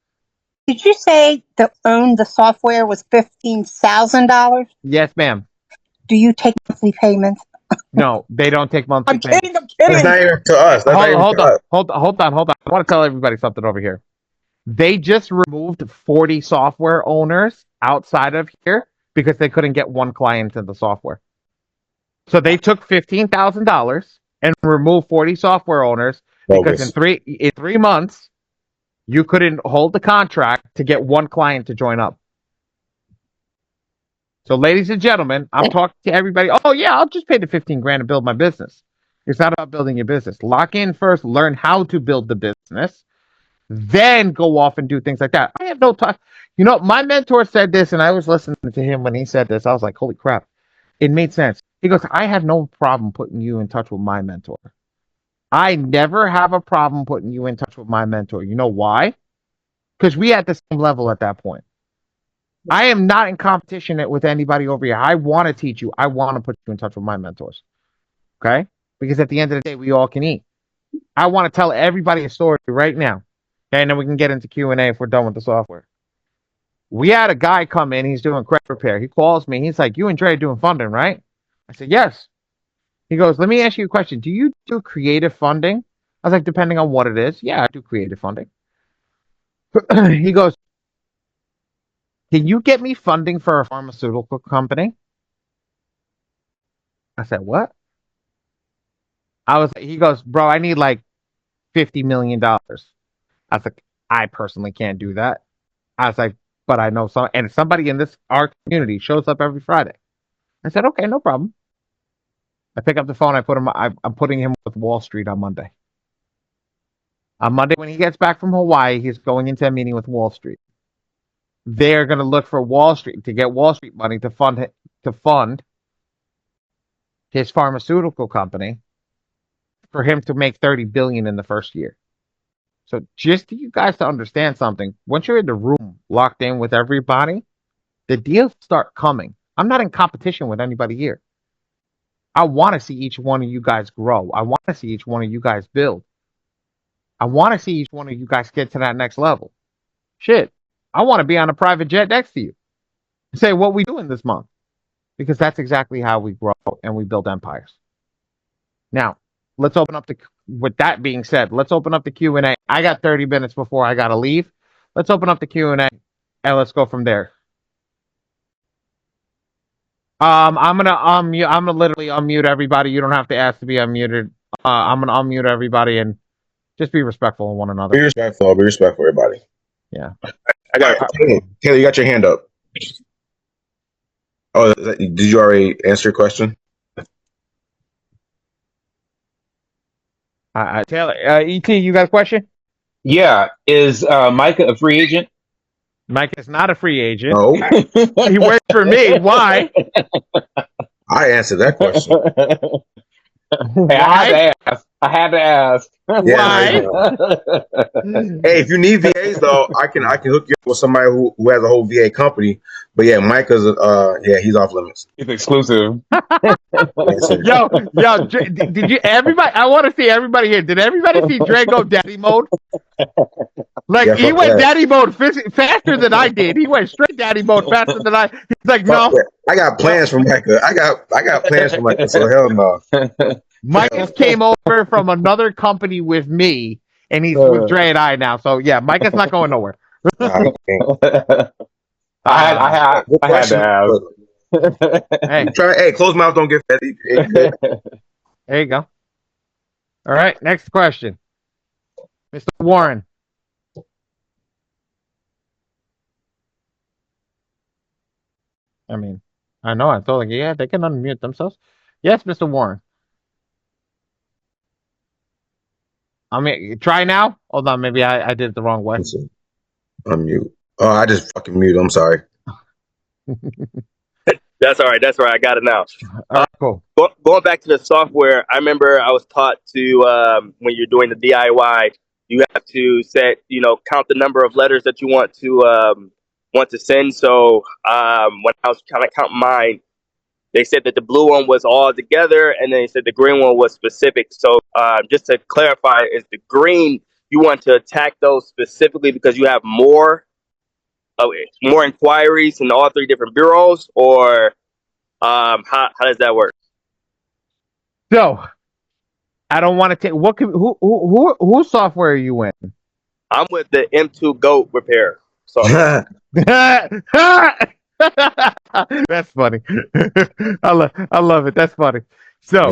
Did you say the software was $15,000? Yes, ma'am. Do you take monthly payments? No, they don't take monthly payments. I'm kidding. That's not even to us. Hold on. I want to tell everybody something over here. They just removed 40 software owners outside of here because they couldn't get one client in the software. So they took $15,000 and removed 40 software owners because in three months you couldn't hold the contract to get one client to join up. So, ladies and gentlemen, I'm talking to everybody. Oh yeah, I'll just pay the 15 grand and build my business. It's not about building your business. Lock in first, learn how to build the business, then go off and do things like that. I have no time. You know, my mentor said this, and I was listening to him when he said this. I was like, holy crap. It made sense. He goes, I have no problem putting you in touch with my mentor. I never have a problem putting you in touch with my mentor. You know why? Because we at the same level at that point. I am not in competition with anybody over here. I want to teach you. I want to put you in touch with my mentors. Okay? Because at the end of the day, we all can eat. I want to tell everybody a story right now. Okay? And then we can get into Q&A if we're done with the software. We had a guy come in. He's doing credit repair. He calls me. He's like, "You and Dre are doing funding, right?" I said, "Yes." He goes, "Let me ask you a question. Do you do creative funding?" I was like, "Depending on what it is, yeah, I do creative funding." He goes, "Can you get me funding for a pharmaceutical company?" I said, "What?" He goes, "Bro, I need like $50 million." I was like, "I personally can't do that." I was like, "But I know some, and somebody in our community shows up every Friday." I said, "Okay, no problem." I pick up the phone. I'm putting him with Wall Street on Monday. On Monday, when he gets back from Hawaii, he's going into a meeting with Wall Street. They're going to look for Wall Street to get Wall Street money to fund his pharmaceutical company for him to make $30 billion in the first year. So just to you guys to understand something, once you're in the room locked in with everybody, the deals start coming. I'm not in competition with anybody here. I want to see each one of you guys grow. I want to see each one of you guys build. I want to see each one of you guys get to that next level. Shit, I want to be on a private jet next to you. Say, what we doing this month? Because that's exactly how we grow and we build empires. Now, let's open up with that being said, let's open up the Q&A. I got 30 minutes before I got to leave. Let's open up the Q&A and let's go from there. I'm gonna literally unmute everybody. You don't have to ask to be unmuted. I'm gonna unmute everybody and just be respectful of one another. Be respectful, everybody. Yeah. I got Taylor, you got your hand up. Oh, did you already answer your question? Taylor, ET, you got a question? Yeah. Is Micah a free agent? Mike is not a free agent. No. He works for me. Why? I answered that question. Hey, I had to ask. Why? Hey, if you need VAs though, I can hook you up with somebody who has a whole VA company. But yeah, Micah's he's off limits. It's exclusive. Yo, did you everybody? I want to see everybody here. Did everybody see Dre go daddy mode? Like he went daddy mode faster than I did. He went straight daddy mode faster than I. He's like, no. I got plans for Micah. I got plans for Micah. So hell no. Micah came over from another company with me, and he's with Dre and I now. So yeah, Micah's not going nowhere. I had to ask. Hey, closed mouth don't get fed. There you go. All right, next question, Mr. Warren. I mean, I know. I thought, yeah, they can unmute themselves. Yes, Mr. Warren. I mean, try now. Hold on, maybe I did it the wrong way. Unmute. Oh, I just fucking mute. I'm sorry. That's all right. That's all right. I got it now. All right, cool. Going back to the software, I remember I was taught to when you're doing the DIY, you have to count the number of letters that you want to send. So when I was trying to count mine, they said that the blue one was all together, and then they said the green one was specific. So just to clarify, is the green you want to attack those specifically because you have more inquiries in all three different bureaus, or how does that work? So I don't want to take whose software are you in? I'm with the M2 Goat Repair. That's funny. I love it. That's funny. So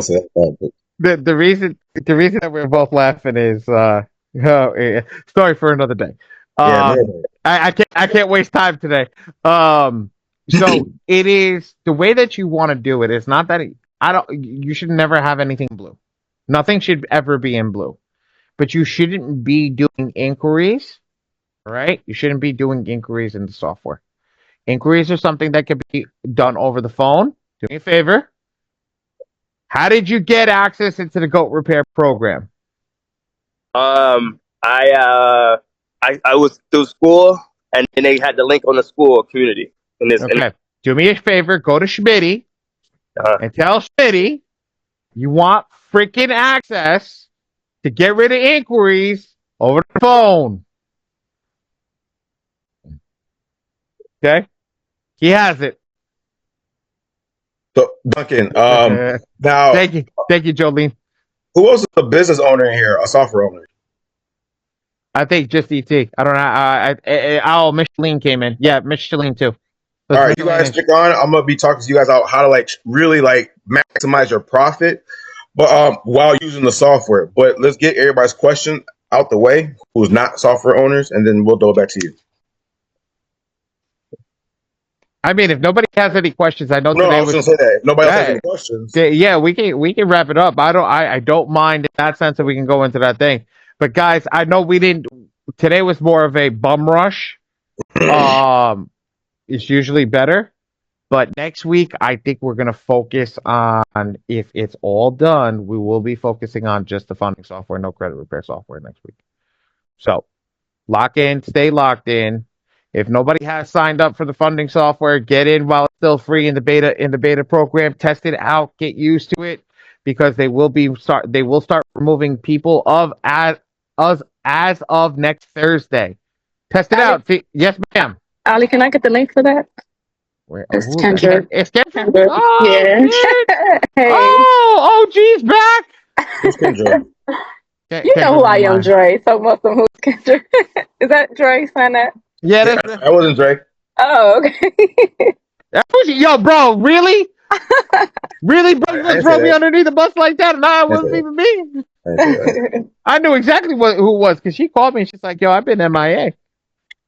the reason that we're both laughing is story for another day. I can't waste time today. So it is the way that you want to do it. It's not that you should never have anything blue. Nothing should ever be in blue. But you shouldn't be doing inquiries, right? You shouldn't be doing inquiries in the software. Inquiries are something that can be done over the phone. Do me a favor. How did you get access into the Goat Repair program? I was through school, and then they had the link on the school community. Okay. Do me a favor. Go to Schmitty and tell Schmitty you want freaking access to get rid of inquiries over the phone. Okay, he has it. So, Duncan, now, thank you, Jolene. Who else is a business owner in here? A software owner? I think just ET. I don't know. Oh, Micheline came in. Yeah, Micheline too. All right, you guys stick on. I'm gonna be talking to you guys about how to like really like maximize your profit, but while using the software. But let's get everybody's question out the way who's not software owners, and then we'll go back to you. I mean, if nobody has any questions, I know No, today I was gonna say that. If nobody else has any questions. Yeah, we can wrap it up. I don't mind in that sense that we can go into that thing. But guys, I know we didn't. Today was more of a bum rush. It's usually better. But next week, I think we're going to focus on, if it's all done, we will be focusing on just the funding software, no credit repair software next week. So lock in, stay locked in. If nobody has signed up for the funding software, get in while it's still free in the beta program. Test it out, get used to it, because they will start removing people as of next Thursday. Test it out. Yes, ma'am. Ali, can I get the link for that? It's Kendra. It's Kendra. Kendra. Oh, Yeah. hey. Oh, OG's back. Who's Kendra? You know who I am, Dre. So most of who's Kendra. Is that Dre? Sign that. Yeah, that wasn't Dre. Oh, okay. Yo, bro, really? Really, bro? You gonna throw me underneath the bus like that? Nah, it wasn't even me. I knew exactly who it was, because she called me and she's like, "Yo, I've been MIA."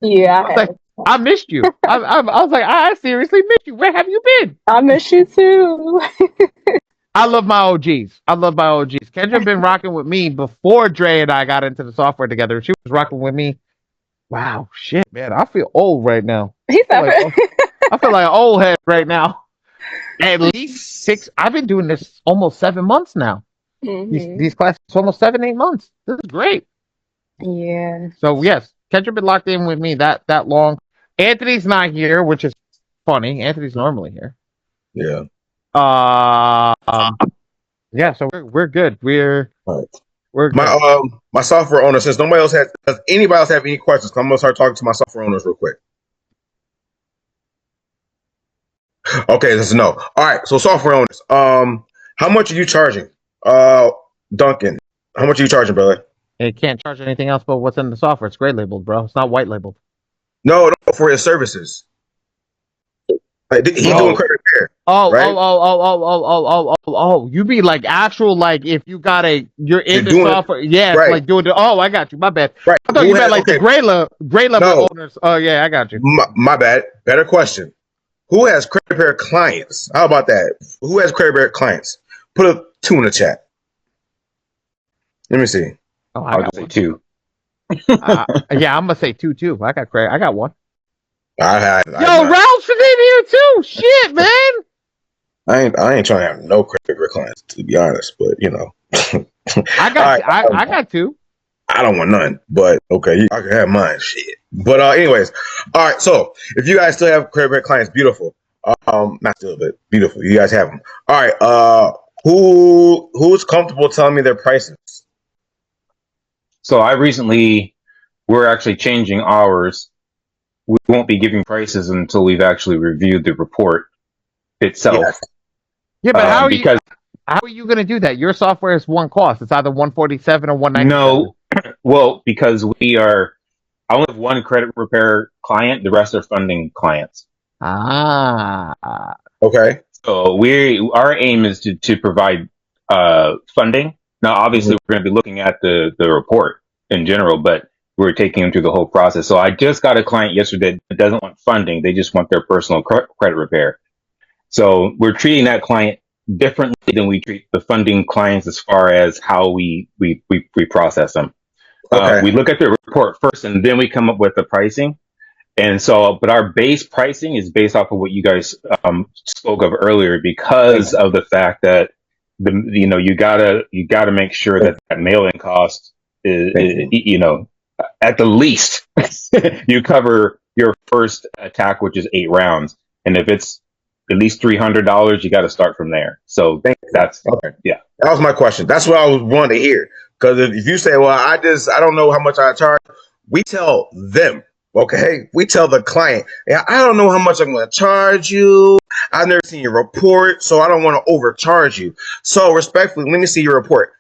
Yeah, I missed you. I was like, I seriously missed you. Where have you been? I miss you too. I love my OGs. Kendra been rocking with me before Dre and I got into the software together. She was rocking with me. Wow, shit, man. I feel old right now. I feel like an old head right now. At least 6. I've been doing this almost 7 months now. Mm-hmm. These classes, almost 7-8 months. This is great. Yeah. So yes, Kendra been locked in with me that long. Anthony's not here, which is funny. Anthony's normally here. Yeah. Yeah. So we're good. We're good. My software owner. Since nobody else does anybody else have any questions? I'm gonna start talking to my software owners real quick. Okay, that's a no. All right. So software owners. How much are you charging? Duncan, how much are you charging, brother? It can't charge anything else but what's in the software. It's gray labeled, bro. It's not white labeled. No, for his services. Like, he's doing credit repair. You mean like actual, like if you got you're in the software. Yeah, right. Like doing I got you. My bad. Right. I thought you meant like the gray level owners. Oh yeah, I got you. My bad. Better question. Who has credit repair clients? How about that? Who has credit repair clients? Put a 2 in the chat. Let me see. Oh, I'll just say 2. Yeah, I'm gonna say 2 too. I got one. Yo, Ralph's in here too. Shit, man. I ain't trying to have no credit repair clients, to be honest. But you know, I got 2. I don't want none, but okay, I can have mine. Shit. But anyways, all right. So if you guys still have credit repair clients, beautiful. Not still, but beautiful. You guys have them. All right. Who's comfortable telling me their prices? So we're actually changing ours. We won't be giving prices until we've actually reviewed the report itself. Yes. Yeah, but how are you going to do that? Your software is one cost. It's either 147 or 197. No, well, because I only have one credit repair client. The rest are funding clients. Okay. So our aim is to provide funding. Now, obviously, we're going to be looking at the report in general, but we're taking them through the whole process. So I just got a client yesterday that doesn't want funding. They just want their personal credit repair. So we're treating that client differently than we treat the funding clients as far as how we process them. Okay. We look at the report first, and then we come up with the pricing. And so, but our base pricing is based off of what you guys spoke of earlier, because of the fact that you gotta make sure that mailing cost is at the least you cover your first attack, which is 8 rounds, and if it's at least $300, you got to start from there. So that's okay. Yeah, that was my question. That's what I was wanting to hear. Because if you say, "Well, I don't know how much I charge," we tell them Okay, we tell the client, yeah, I don't know how much I'm going to charge you. I've never seen your report, so I don't want to overcharge you. So respectfully, let me see your report.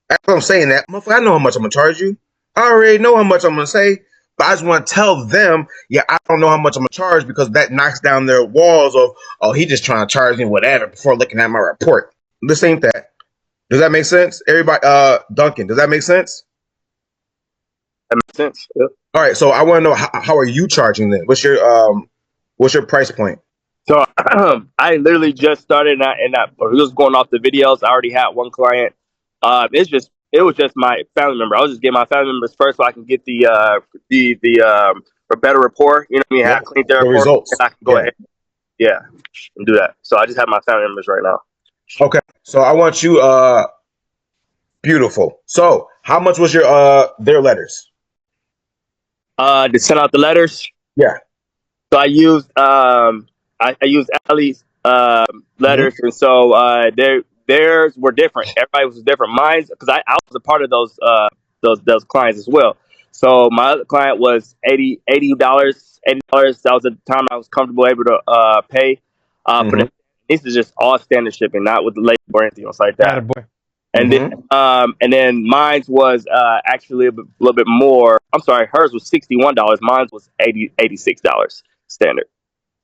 After I'm saying that, motherfucker, I know how much I'm going to charge you. I already know how much I'm going to say, but I just want to tell them, yeah, I don't know how much I'm going to charge because that knocks down their walls of, oh, he just trying to charge me whatever before looking at my report. This ain't that. Does that make sense? Everybody, Duncan, does that make sense? That makes sense. Yep. All right, so I want to know how are you charging then? What's your price point? So I literally just started, and I was just going off the videos. I already had one client. It was just my family member. I was just getting my family members first, so I can get the for better rapport. You know what I mean? Yeah, Have clean their the report, results. and I can go ahead, and do that. So I just have my family members right now. Okay, so I want you beautiful. So how much was your their letters? To send out the letters. Yeah. So I used I used Allie's letters, and so theirs were different. Everybody was different. Mine's because I was a part of those clients as well. So my other client was $80. That was at the time I was comfortable able to pay. For this is just all standard shipping, not with the label or anything else like that. Attaboy. And then mine was actually a little bit more. I'm sorry, hers was $61. Mine was $86 standard.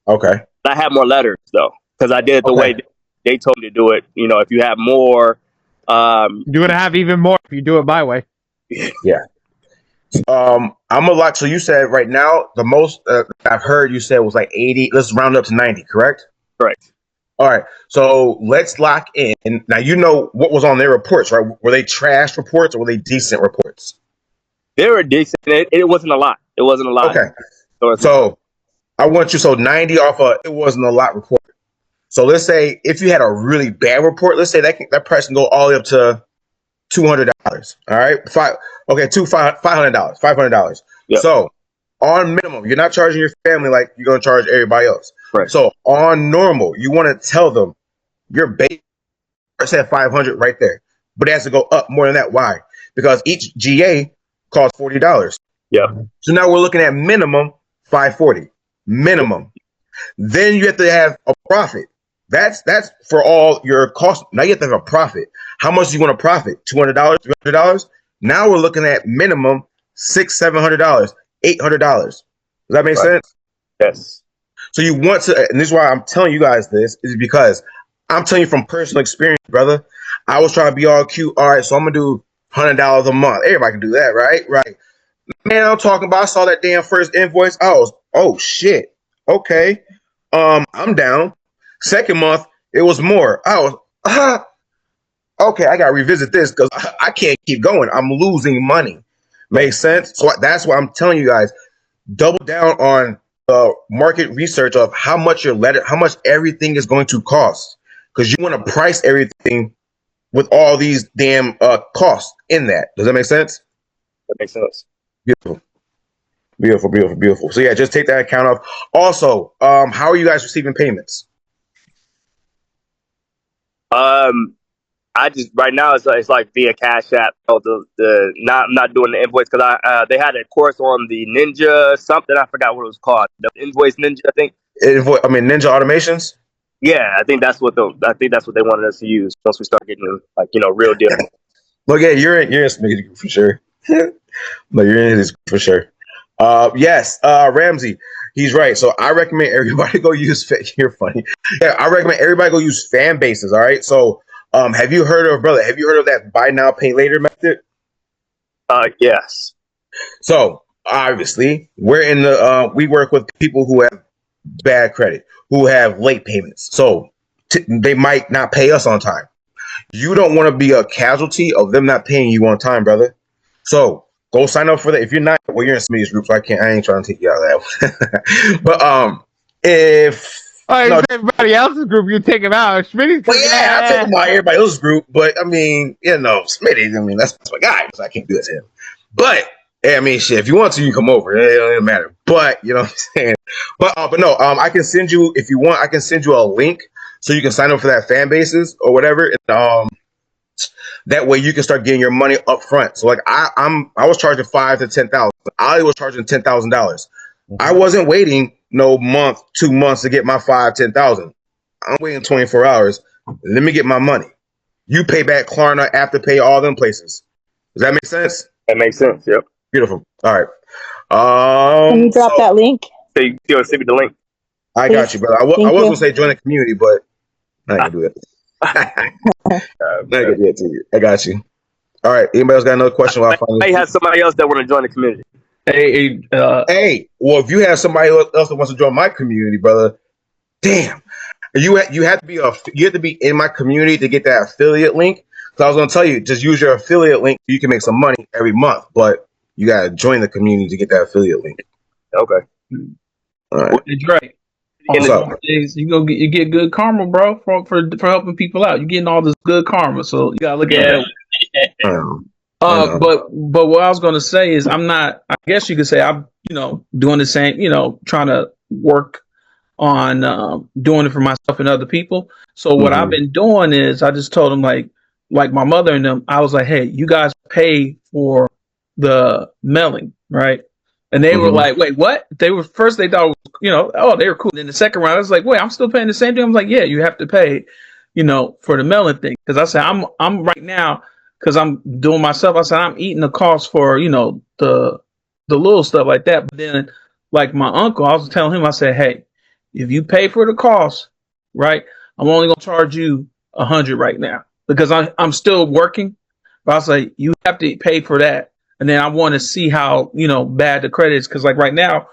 Okay. I had more letters though, because I did it the way they told me to do it. You know, if you have more, you're gonna have even more if you do it my way. Yeah. I'm a lot. So you said right now the most I've heard you said was like 80. Let's round up to 90. Correct. Correct. All right. So let's lock in. Now you know what was on their reports, right? Were they trash reports or were they decent reports? They were decent. It wasn't a lot. It wasn't a lot. Okay. So I want you 90 off of it wasn't a lot report. So let's say if you had a really bad report, let's say that price can go all the way up to $200. All right, $500. Yep. So on minimum, you're not charging your family like you're gonna charge everybody else. Right. So on normal, you want to tell them your base at 500 right there, but it has to go up more than that. Why? Because each GA costs $40. Yeah. So now we're looking at minimum 540 minimum. Then you have to have a profit. That's for all your costs. Now you have to have a profit. How much do you want to profit? $200, $300? Now we're looking at minimum $600, $700, $800. Does that make sense? Yes. So you want to, and this is why I'm telling you guys this, is because I'm telling you from personal experience, brother. I was trying to be all cute. All right, so I'm gonna do $100 a month. Everybody can do that, right? Right. Man, I'm talking about. I saw that damn first invoice. I was, oh shit. Okay. I'm down. Second month, it was more. I was, okay, I gotta revisit this because I can't keep going. I'm losing money. Makes sense? So that's why I'm telling you guys, double down on market research of how much how much everything is going to cost. Because you want to price everything with all these damn costs in that. Does that make sense? That makes sense. Beautiful. Beautiful, beautiful, beautiful. So yeah, just take that account off. Also, how are you guys receiving payments? I just right now it's like via Cash App. So the not doing the invoice because they had a course on the Ninja something. I forgot what it was called. The Invoice Ninja, I think. Ninja Automations. Yeah, I think that's what they wanted us to use once we start getting like real deal. Look, yeah, you're in Smitty for sure. No, you're in this for sure. Yes, Ramsey, he's right. So I recommend everybody go use. You're funny. Yeah, I recommend everybody go use fan bases. All right. So, have you heard of that buy now pay later method? Yes. So obviously, we're in the we work with people who have bad credit, who have late payments. So they might not pay us on time. You don't want to be a casualty of them not paying you on time, brother. So go sign up for that. If you're not, well, you're in Smitty's group, so I ain't trying to take you out of that. But if everybody else's group, you take him out. Smitty's I'll take him out everybody else's group. But I mean, Smitty, I mean, that's my guy, so I can't do that to him. But hey, I mean, shit, if you want to, you can come over. It doesn't matter. But you know what I'm saying. But no, I can send you if you want. I can send you a link so you can sign up for that fan bases or whatever. And, That way you can start getting your money up front. So like I was charging $5,000 to $10,000. I was charging $10,000. I wasn't waiting no month, 2 months to get my $5,000, $10,000. I'm waiting 24 hours. Let me get my money. You pay back Klarna, Afterpay, all them places. Does that make sense? That makes sense. Yep. Beautiful. All right. Can you drop that link? So you send me the link. I got you, brother. I was going to say join the community, but I ain't going to do that. I ain't going to do that to you. I got you. All right. Anybody else got another question? I may have somebody else that want to join the community. Hey, well, if you have somebody else that wants to join my community, brother, damn, you have to be in my community to get that affiliate link. So I was going to tell you, just use your affiliate link. You can make some money every month, but you got to join the community to get that affiliate link. Okay. All right. Well, Dre, you get good karma, bro, for helping people out. You're getting all this good karma, so you gotta look at it. But what I was gonna say is I'm not. I guess you could say I'm doing the same. Trying to work on doing it for myself and other people. So what I've been doing is I just told them like my mother and them. I was like, hey, you guys pay for the mailing, right? And they were like, wait, what? They thought it was, they were cool. Then the second round, I was like, wait, I'm still paying the same thing. I was like, yeah, you have to pay, for the mailing thing. Because I said, I'm right now, because I'm doing myself. I said, I'm eating the cost for, the little stuff like that. But then, like my uncle, I was telling him, I said, hey, if you pay for the cost, right, I'm only gonna charge you $100 right now because I'm still working. But I was like, you have to pay for that. And then I want to see how, bad the credit is. Because like right now,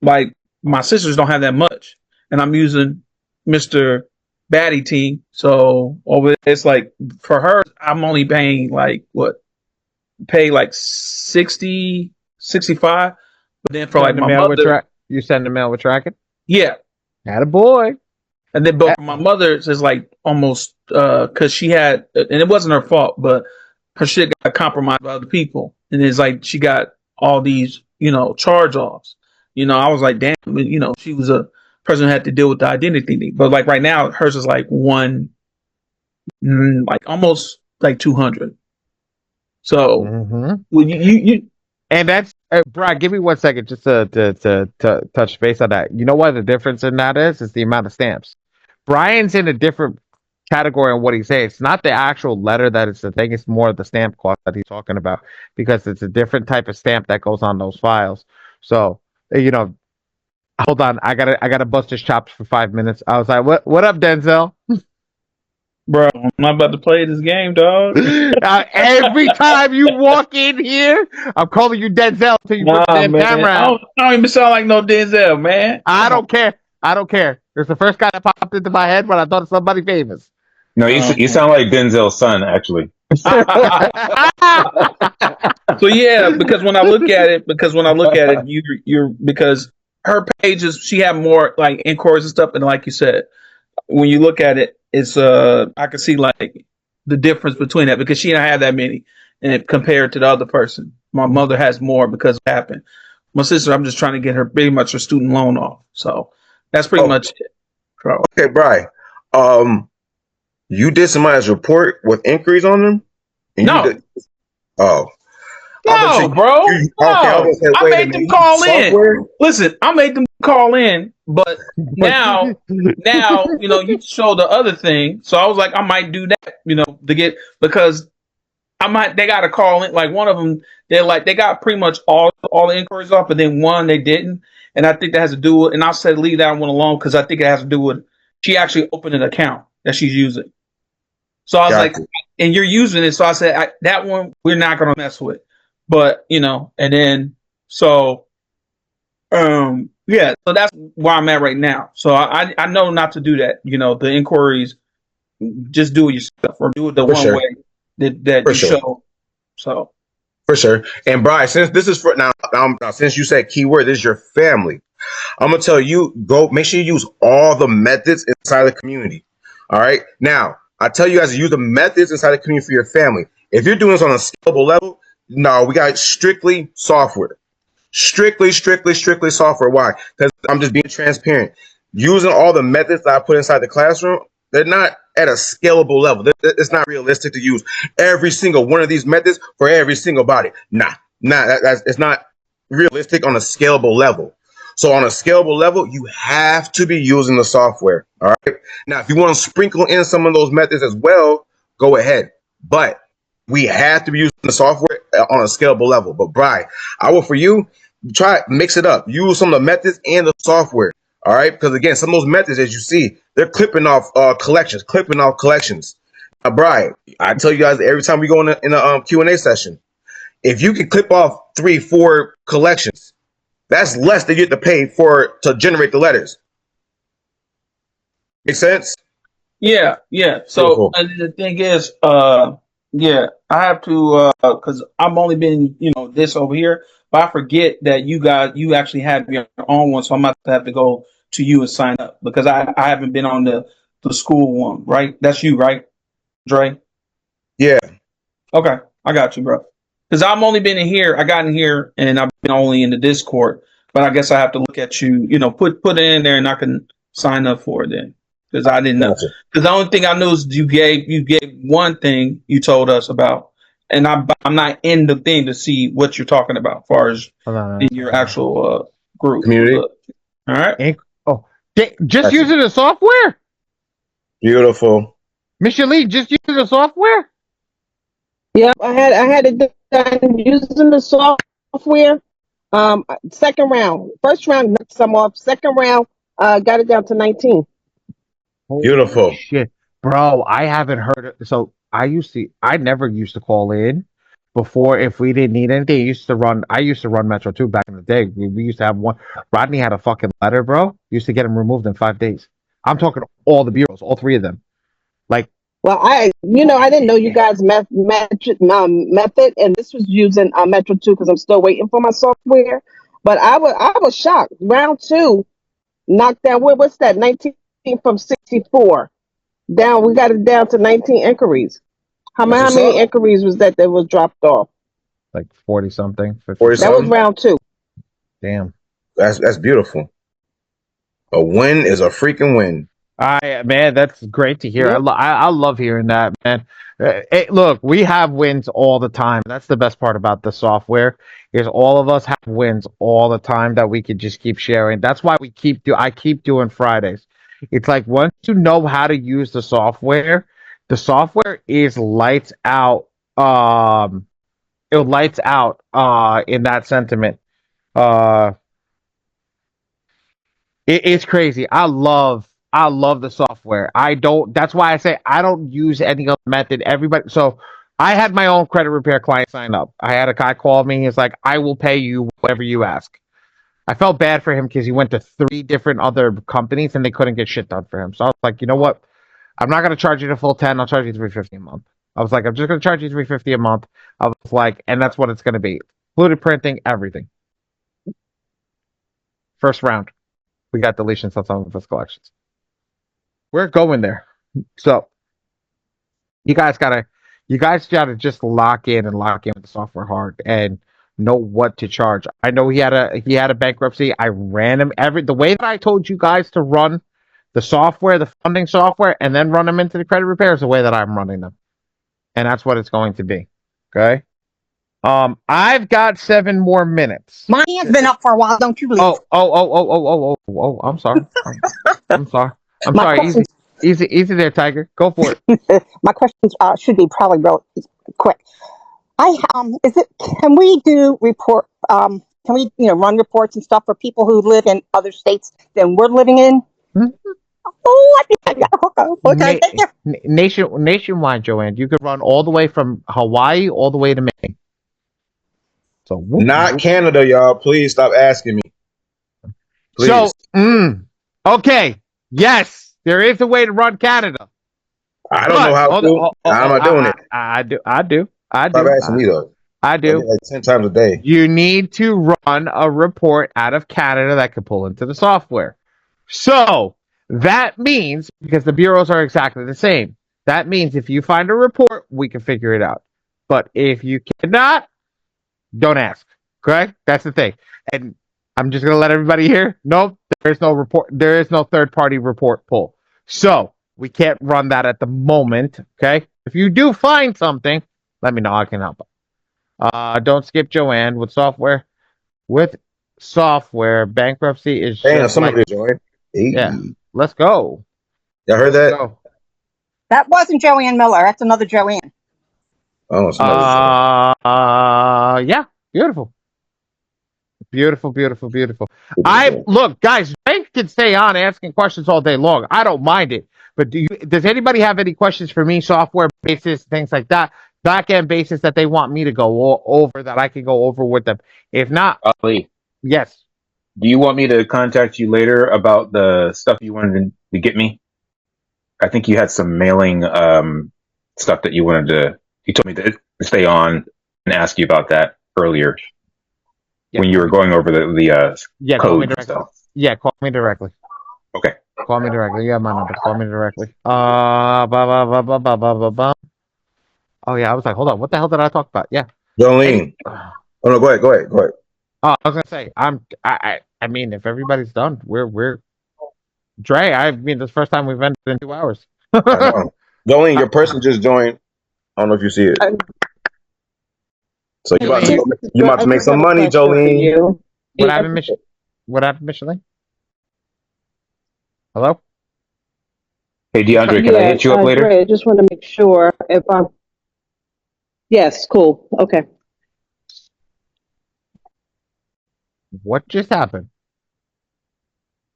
like my sisters don't have that much. And I'm using Mr. Batty Team. So over there, it's like for her, I'm only paying like 60, 65. But then for like my mother. You send the mail with tracking? Yeah. Had a boy. And then but for my mother, it's like almost because she had, and it wasn't her fault, but her shit got compromised by other people. And it's like she got all these, charge offs. I was like, damn, she was a person who had to deal with the identity thing. But like right now, hers is like almost like 200. So well, you and that's Brian, give me 1 second just to touch base on that. You know what the difference in that is? It's the amount of stamps. Brian's in a different category on what he's saying. It's not the actual letter that is the thing. It's more the stamp cost that he's talking about because it's a different type of stamp that goes on those files. So hold on. I gotta bust his chops for 5 minutes. I was like, what up, Denzel? Bro, I'm not about to play this game, dog. Every time you walk in here, I'm calling you Denzel until you put the damn camera out. I don't even sound like no Denzel, man. I don't care. It's the first guy that popped into my head when I thought of somebody famous. No, you sound like Denzel's son, actually. So yeah, because when I look at it, you're because her pages, she had more like inquiries and stuff, and like you said, when you look at it, it's I can see like the difference between that because she didn't have that many, and compared to the other person, my mother has more because it happened. My sister, I'm just trying to get her pretty much her student loan off, so that's pretty much it. Bro. Okay, Brian. You did somebody's report with inquiries on them? No. No, bro. I made them call in. Listen, I made them call in, but now, you show the other thing. So I was like, I might do that, to get because they got to call in. Like one of them, they got pretty much all the inquiries off, but then one they didn't, and I think that has to do with. And I said leave that one alone because I think it has to do with she actually opened an account that she's using. So I was like, and you're using it. So I said, that one we're not going to mess with. But, and then, so, yeah, so that's where I'm at right now. So I know not to do that. The inquiries, just do it yourself or do it the one way that you show. So. For sure. And Brian, since this is for now, since you said keyword, this is your family. I'm going to tell you, make sure you use all the methods inside the community. All right. Now, I tell you guys to use the methods inside the community for your family. If you're doing this on a scalable level, no, we got strictly software. Strictly software. Why? Because I'm just being transparent. Using all the methods that I put inside the classroom, They're not at a scalable level. It's not realistic to use every single one of these methods for every single body. It's not realistic on a scalable level. So on a scalable level, you have to be using the software. All right. Now, if you want to sprinkle in some of those methods as well, go ahead. But we have to be using the software on a scalable level. But Bri, I will for you, try mix it up. Use some of the methods and the software. All right, because again, some of those methods, as you see, they're clipping off collections. Now, Bri, I tell you guys every time we go in a Q&A session, if you can clip off 3-4 collections, that's less than you get to pay to generate the letters. Make sense? Yeah. So the thing is, yeah, I have to because I've only been this over here, but I forget that you actually have your own one, so I'm about to have to go to you and sign up because I haven't been on the school one, right? That's you, right, Dre? Yeah. Okay, I got you, bro. Because I've only been in here. I got in here and I've been only in the Discord, but I guess I have to look at you. Put it in there and I can sign up for it then. Because I didn't know. Gotcha. Because the only thing I knew is you gave one thing you told us about, and I'm not in the thing to see what you're talking about, as far as in your actual group community. All right. Just using the software. Beautiful. Mr. Lee, just using the software. Yep, I had it done using the software. Second round, first round knocked some off. Second round, got it down to 19. Beautiful. Holy shit, bro! I haven't heard it. So I never used to call in before if we didn't need anything. I used to run Metro 2 back in the day. We used to have one. Rodney had a fucking letter, bro. Used to get him removed in 5 days. I'm talking all the bureaus, all 3 of them. Like, well, I didn't know you guys method, and this was using Metro 2 because I'm still waiting for my software. But I was shocked. Round 2 knocked down. What's that? 19 from 64 down. We got it down to 19 inquiries. How many inquiries was that was dropped off? Like 40 something. 40 that was round 2. Damn. That's beautiful. A win is a freaking win. Man, that's great to hear. Yep. I love hearing that, man. Look, we have wins all the time. That's the best part about the software is all of us have wins all the time that we could just keep sharing. That's why I keep doing Fridays. It's like once you know how to use the software is lights out. It lights out in that sentiment. It's crazy. I love the software. That's why I say I don't use any other method. So I had my own credit repair client sign up. I had a guy call me. He's like, I will pay you whatever you ask. I felt bad for him because he went to 3 different other companies and they couldn't get shit done for him. So I was like, you know what? I'm not going to charge you the full 10. I'll charge you $350 a month. I was like, I'm just going to charge you $350 a month. I was like, and that's what it's going to be. Included printing, everything. First round. We got deletions on some of his collections. We're going there. So you guys gotta just lock in with the software hard and know what to charge. I know he had a bankruptcy. I ran him the way that I told you guys to run the software, the funding software, and then run them into the credit repair is the way that I'm running them. And that's what it's going to be. Okay. I've got 7 more minutes. My hand's been up for a while. Don't you believe? Oh! I'm sorry. I'm sorry. I'm sorry. Easy there, Tiger. Go for it. My questions should be probably real quick. Can we do report? Can we run reports and stuff for people who live in other states than we're living in? Mm-hmm. Oh, I got a hookup. Okay, Nationwide, Joanne. You could run all the way from Hawaii all the way to Maine. So not Canada, y'all. Please stop asking me. Please. So, okay, yes, there is a way to run Canada. I don't know how to. How am I doing it? I do. Stop asking me though. I do. Like 10 times a day. You need to run a report out of Canada that can pull into the software. So that means because the bureaus are exactly the same. That means if you find a report, we can figure it out. But if you cannot, don't ask. Correct? That's the thing. And I'm just gonna let everybody hear. Nope, there is no report. There is no third-party report pull. So We can't run that at the moment. Okay. If you do find something, let me know. I can help. Don't skip Joanne with software. With software, bankruptcy is Damn, just somebody like joined. Hey. yeah. Let's go. Y'all heard that? Go. That wasn't Joanne Miller. That's another Joanne. Oh, somebody joined. Yeah. Beautiful. Beautiful, beautiful, beautiful. I look, guys. Frank can stay on asking questions all day long. I don't mind it. But does anybody have any questions for me? Software basis, things like that, back end basis that they want me to go over that I can go over with them. If not, Ali, yes. do you want me to contact you later about the stuff you wanted to get me? I think you had some mailing stuff that you wanted to. You told me to stay on and ask you about that earlier when you were going over the Call me code directly. stuff. Yeah, call me directly. Okay. Call me directly. You have my number. Call me directly. Bah, bah, bah, bah, bah, bah, bah, bah. Oh yeah, I was like, hold on, what the hell did I talk about? Yeah. Jolene. Oh no, go ahead. Oh, I was gonna say, I mean, if everybody's done, we're Dre. I mean, this is the first time we've ended in 2 hours. I know. Jolene, your person just joined. I don't know if you see it. So you about to make some money, Jolene. What happened, What happened, Michelin? Hello? Hey, DeAndre, can I hit you up later? Great. I just want to make sure if I'm. Yes, cool. Okay. What just happened?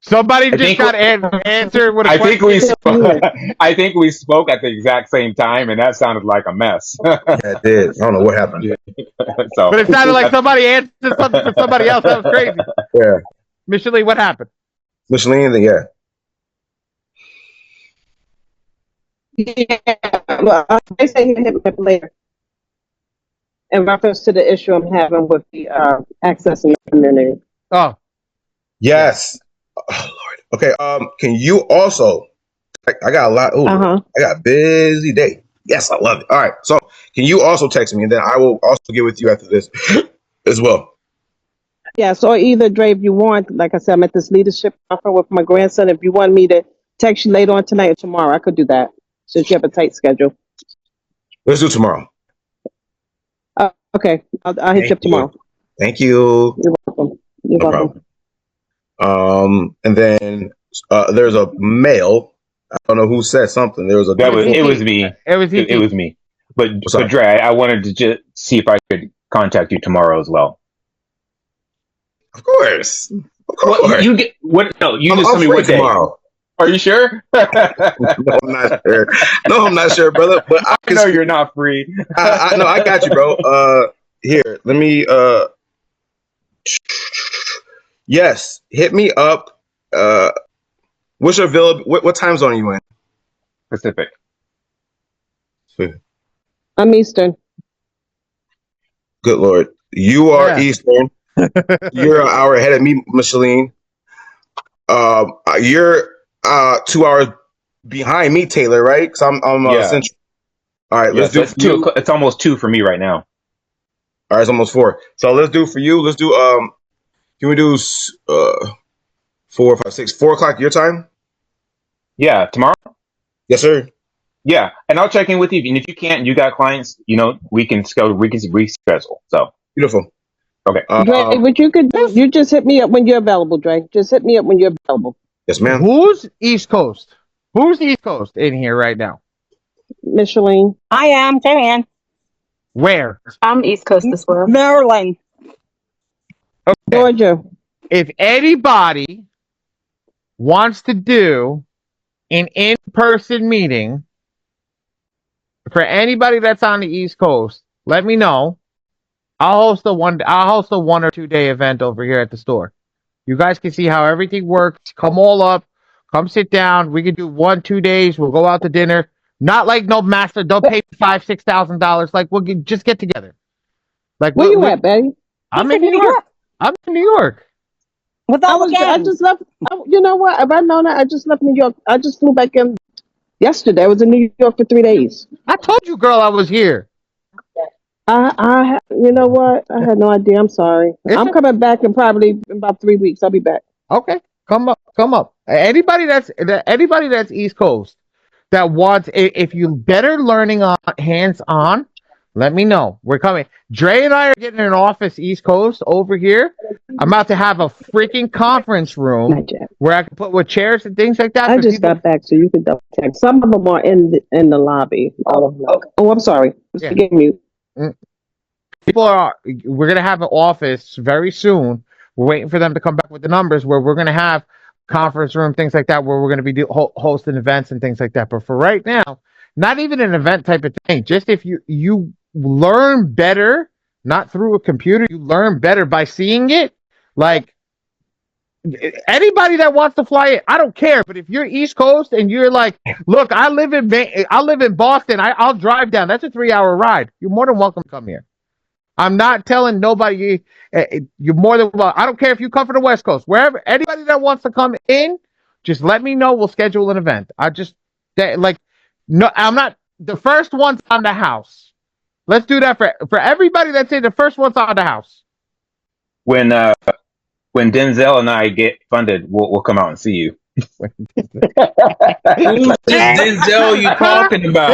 Somebody just got answered with a question. I think we spoke at the exact same time, and that sounded like a mess. Yeah, it did. I don't know what happened. So, but it sounded like somebody answered something for somebody else. That was crazy. Yeah. Michelin, what happened? Michelin, yeah. Yeah. Well, they say he hit me up later in reference to the issue I'm having with the access in the community. Oh. Yes. Oh Lord. Okay. Can you also? I got a lot. I got a busy day. Yes, I love it. All right. So, can you also text me, and then I will also get with you after this as well. Yeah. So either Dre, if you want, like I said, I'm at this leadership conference with my grandson. If you want me to text you later on tonight or tomorrow, I could do that since you have a tight schedule. Let's do tomorrow. Okay. I'll hit you up tomorrow. Thank you. You're welcome. You're welcome. And then there's a mail. I don't know who said something. There was a. It was me. It was me. But Dre, I wanted to just see if I could contact you tomorrow as well. Of course. Well, you get what? No, you just tell me what day. Tomorrow. Are you sure? No, I'm not sure. No, I'm not sure, brother. But I know you're not free. I know. I got you, bro. Here, let me. Yes, hit me up. What's your available? What time zone are you in? Pacific. I'm Eastern. Good Lord, you are Eastern. You're an hour ahead of me, Micheline. You're 2 hours behind me, Taylor, right? Because I'm Central. All right, let's do. It's almost 2 for me right now. All right, it's almost 4. So let's do for you. Let's do. Can we do 4, 5, 6, 4 o'clock your time? Yeah, tomorrow. Yes, sir. Yeah, and I'll check in with you. And if you can't, you got clients. We can reschedule. So beautiful. Okay. Dre, what you could do, you just hit me up when you're available, Dre. Just hit me up when you're available. Yes, ma'am. Who's East Coast? Who's East Coast in here right now? Micheline. I am Joanne. Where? I'm East Coast as well. Maryland. Okay. Georgia. If anybody wants to do an in-person meeting for anybody that's on the East Coast, let me know. I'll host a 1 or 2 day event over here at the store. You guys can see how everything works. Come all up. Come sit down. We can do 1, 2 days. We'll go out to dinner. Not like no master. Don't pay $5,000, $6,000. Like we'll just get together. Like where you at, baby? I'm in New York. I'm in New York. I just left. You know what? If I know that, I just left New York. I just flew back in yesterday. I was in New York for 3 days. I told you, girl, I was here. You know what? I had no idea. I'm sorry. I'm coming back in probably about 3 weeks. I'll be back. Okay, come up. Anybody that's East Coast, that wants, if you better learning on hands on, let me know. We're coming. Dre and I are getting an office East Coast over here. I'm about to have a freaking conference room where I can put with chairs and things like that. I just got back, so you can double check. Some of them are in the lobby. All of them. Okay. Oh, I'm sorry. Yeah. Forgive me. We're gonna have an office very soon. We're waiting for them to come back with the numbers where we're gonna have conference room, things like that, where we're gonna be hosting events and things like that. But for right now, not even an event type of thing. Just if you learn better, not through a computer, you learn better by seeing it. Like anybody that wants to fly it, I don't care. But if you're East Coast and you're like, look, I live in Boston, I'll drive down. That's a 3-hour ride. You're more than welcome to come here. I'm not telling nobody. You're more than well. I don't care if you come from the West Coast, wherever. Anybody that wants to come in, just let me know. We'll schedule an event. No. I'm not the first one's on the house. Let's do that for everybody that's in. The first one's on the house. When Denzel and I get funded, we'll come out and see you. Who's this Denzel you talking about?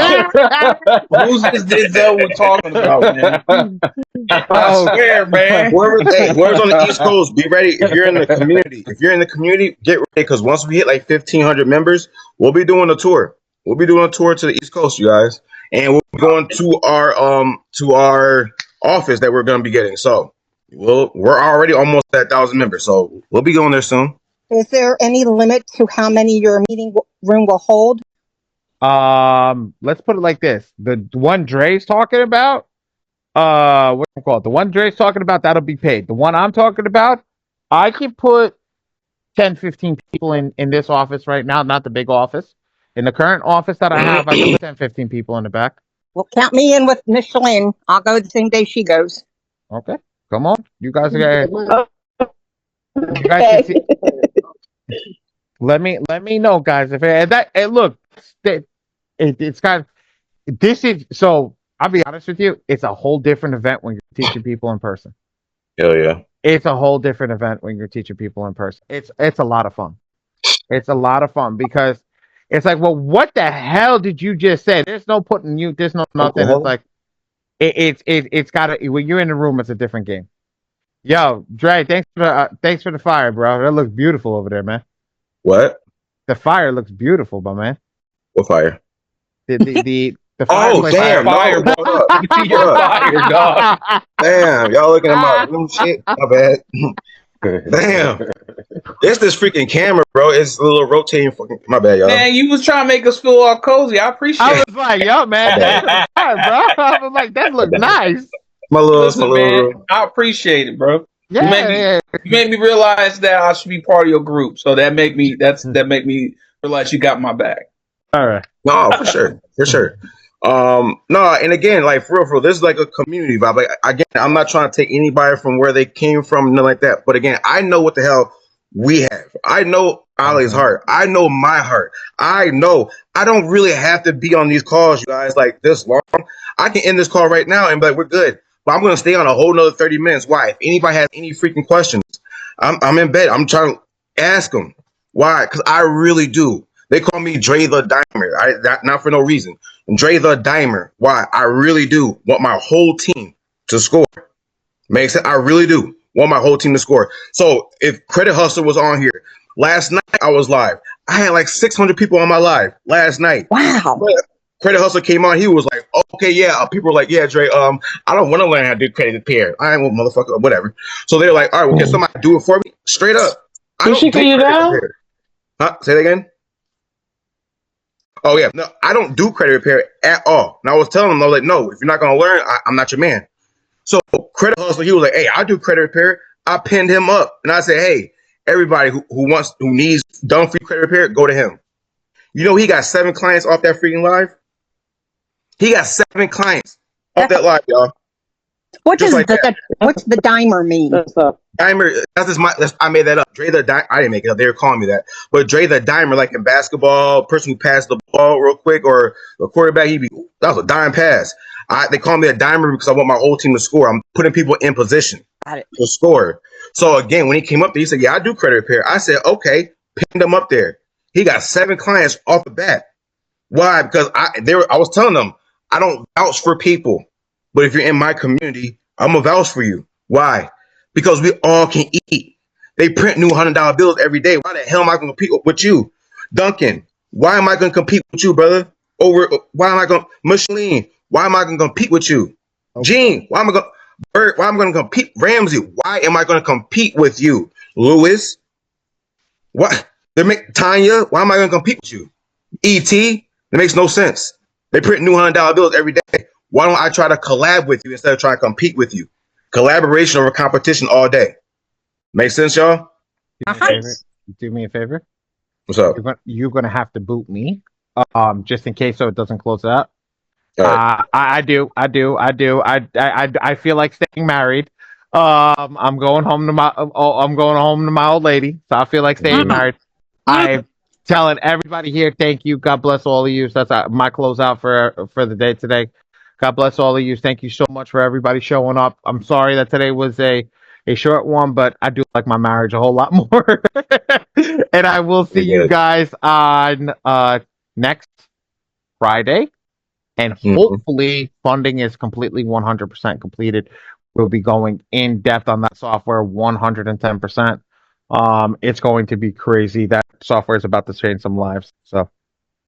Who's this Denzel we're talking about, man? I swear, man. Whoever's on the East Coast, be ready. If you're in the community, get ready because once we hit like 1,500 members, we'll be doing a tour. We'll be doing a tour to the East Coast, you guys, and we'll be going to our office that we're going to be getting. So we're already almost at 1,000 members, so we'll be going there soon. Is there any limit to how many your meeting room will hold? Let's put it like this: the one Dre's talking about, what's it called? The one Dre's talking about, that'll be paid. The one I'm talking about, I can put 10, 15 people in this office right now, not the big office. In the current office that I have, I can put 10, 15 people in the back. Well, count me in with Michelin. I'll go the same day she goes. Okay, come on, you guys are. You guys can see. Let me know, guys. If look, it's kind of this is so. I'll be honest with you. It's a whole different event when you're teaching people in person. Hell yeah! It's a whole different event when you're teaching people in person. It's a lot of fun. It's a lot of fun because it's like, well, what the hell did you just say? There's no putting you. There's no nothing. It's like it's gotta when you're in the room. It's a different game. Yo, Dre, thanks for the fire, bro. That looks beautiful over there, man. What? The fire looks beautiful, my man. What fire? The fire. Oh damn! Fire, bro. You're fire, dog. Damn, y'all looking at my room shit? My bad. Damn. It's this freaking camera, bro. It's a little rotating. Fucking my bad, y'all. Man, you was trying to make us feel all cozy. I appreciate it. I was like, yo, man, that fire, bro. I was like, that looks nice. Listen, man, I appreciate it, bro. Yeah, you made me realize that I should be part of your group. So that make me realize you got my back. All right. No, for sure. No, and again, like for real, this is like a community vibe. Like again, I'm not trying to take anybody from where they came from, nothing like that. But again, I know what the hell we have. I know Ali's heart. I know my heart. I know I don't really have to be on these calls, you guys, like this long. I can end this call right now and be like, we're good. But I'm gonna stay on a whole nother 30 minutes. Why? If anybody has any freaking questions, I'm in bed. I'm trying to ask them. Why? Because I really do. They call me Dre the Dimer. Not for no reason. Dre the Dimer. Why? I really do want my whole team to score. Makes sense? I really do want my whole team to score. So if Credit Hustle was on here last night, I was live. I had like 600 people on my live last night. Wow. Credit Hustle came on. He was like, okay, yeah. People were like, yeah, Dre, I don't want to learn how to do credit repair. I ain't a motherfucker, whatever. So they're like, all right, well, can somebody do it for me? Straight up. I don't do credit repair. Huh? Say that again? Oh, yeah. No, I don't do credit repair at all. And I was telling them, I was like, no, if you're not going to learn, I'm not your man. So Credit Hustle, he was like, hey, I do credit repair. I pinned him up. And I said, hey, everybody who needs done free credit repair, go to him. You know, he got 7 clients off that freaking live. He got 7 clients off that live, y'all. What's the Dimer mean? Dimer, I made that up. Dre the Dimer, I didn't make it up. They were calling me that. But Dre the Dimer, like in basketball, person who passed the ball real quick, or the quarterback, that was a dime pass. They call me a Dimer because I want my whole team to score. I'm putting people in position to score. So again, when he came up there, he said, yeah, I do credit repair. I said, okay, pinned him up there. He got 7 clients off the bat. Why? Because I was telling them I don't vouch for people, but if you're in my community, I'm gonna vouch for you. Why? Because we all can eat. They print new $100 bills every day. Why the hell am I gonna compete with you, Duncan? Why am I gonna compete with you, brother? Why am I gonna Micheline? Why am I gonna compete with you, Gene? Why am I gonna Bert? Why am I gonna compete, Ramsey? Why am I gonna compete with you, Lewis? What? They make Tanya. Why am I gonna compete with you? ET. That makes no sense. They print new $100 bills every day. Why don't I try to collab with you instead of trying to compete with you? Collaboration over competition all day. Make sense, y'all? Do me a favor. What's up? You're gonna have to boot me, just in case so it doesn't close out. Right. I do. I feel like staying married. I'm going home to I'm going home to my old lady, so I feel like staying married. I'm telling everybody here, thank you. God bless all of you. So that's my closeout for the day today. God bless all of you. Thank you so much for everybody showing up. I'm sorry that today was a short one, but I do like my marriage a whole lot more. And I will see you guys on next Friday. And hopefully funding is completely 100% completed. We'll be going in depth on that software 110%. It's going to be crazy. That software is about to change some lives. So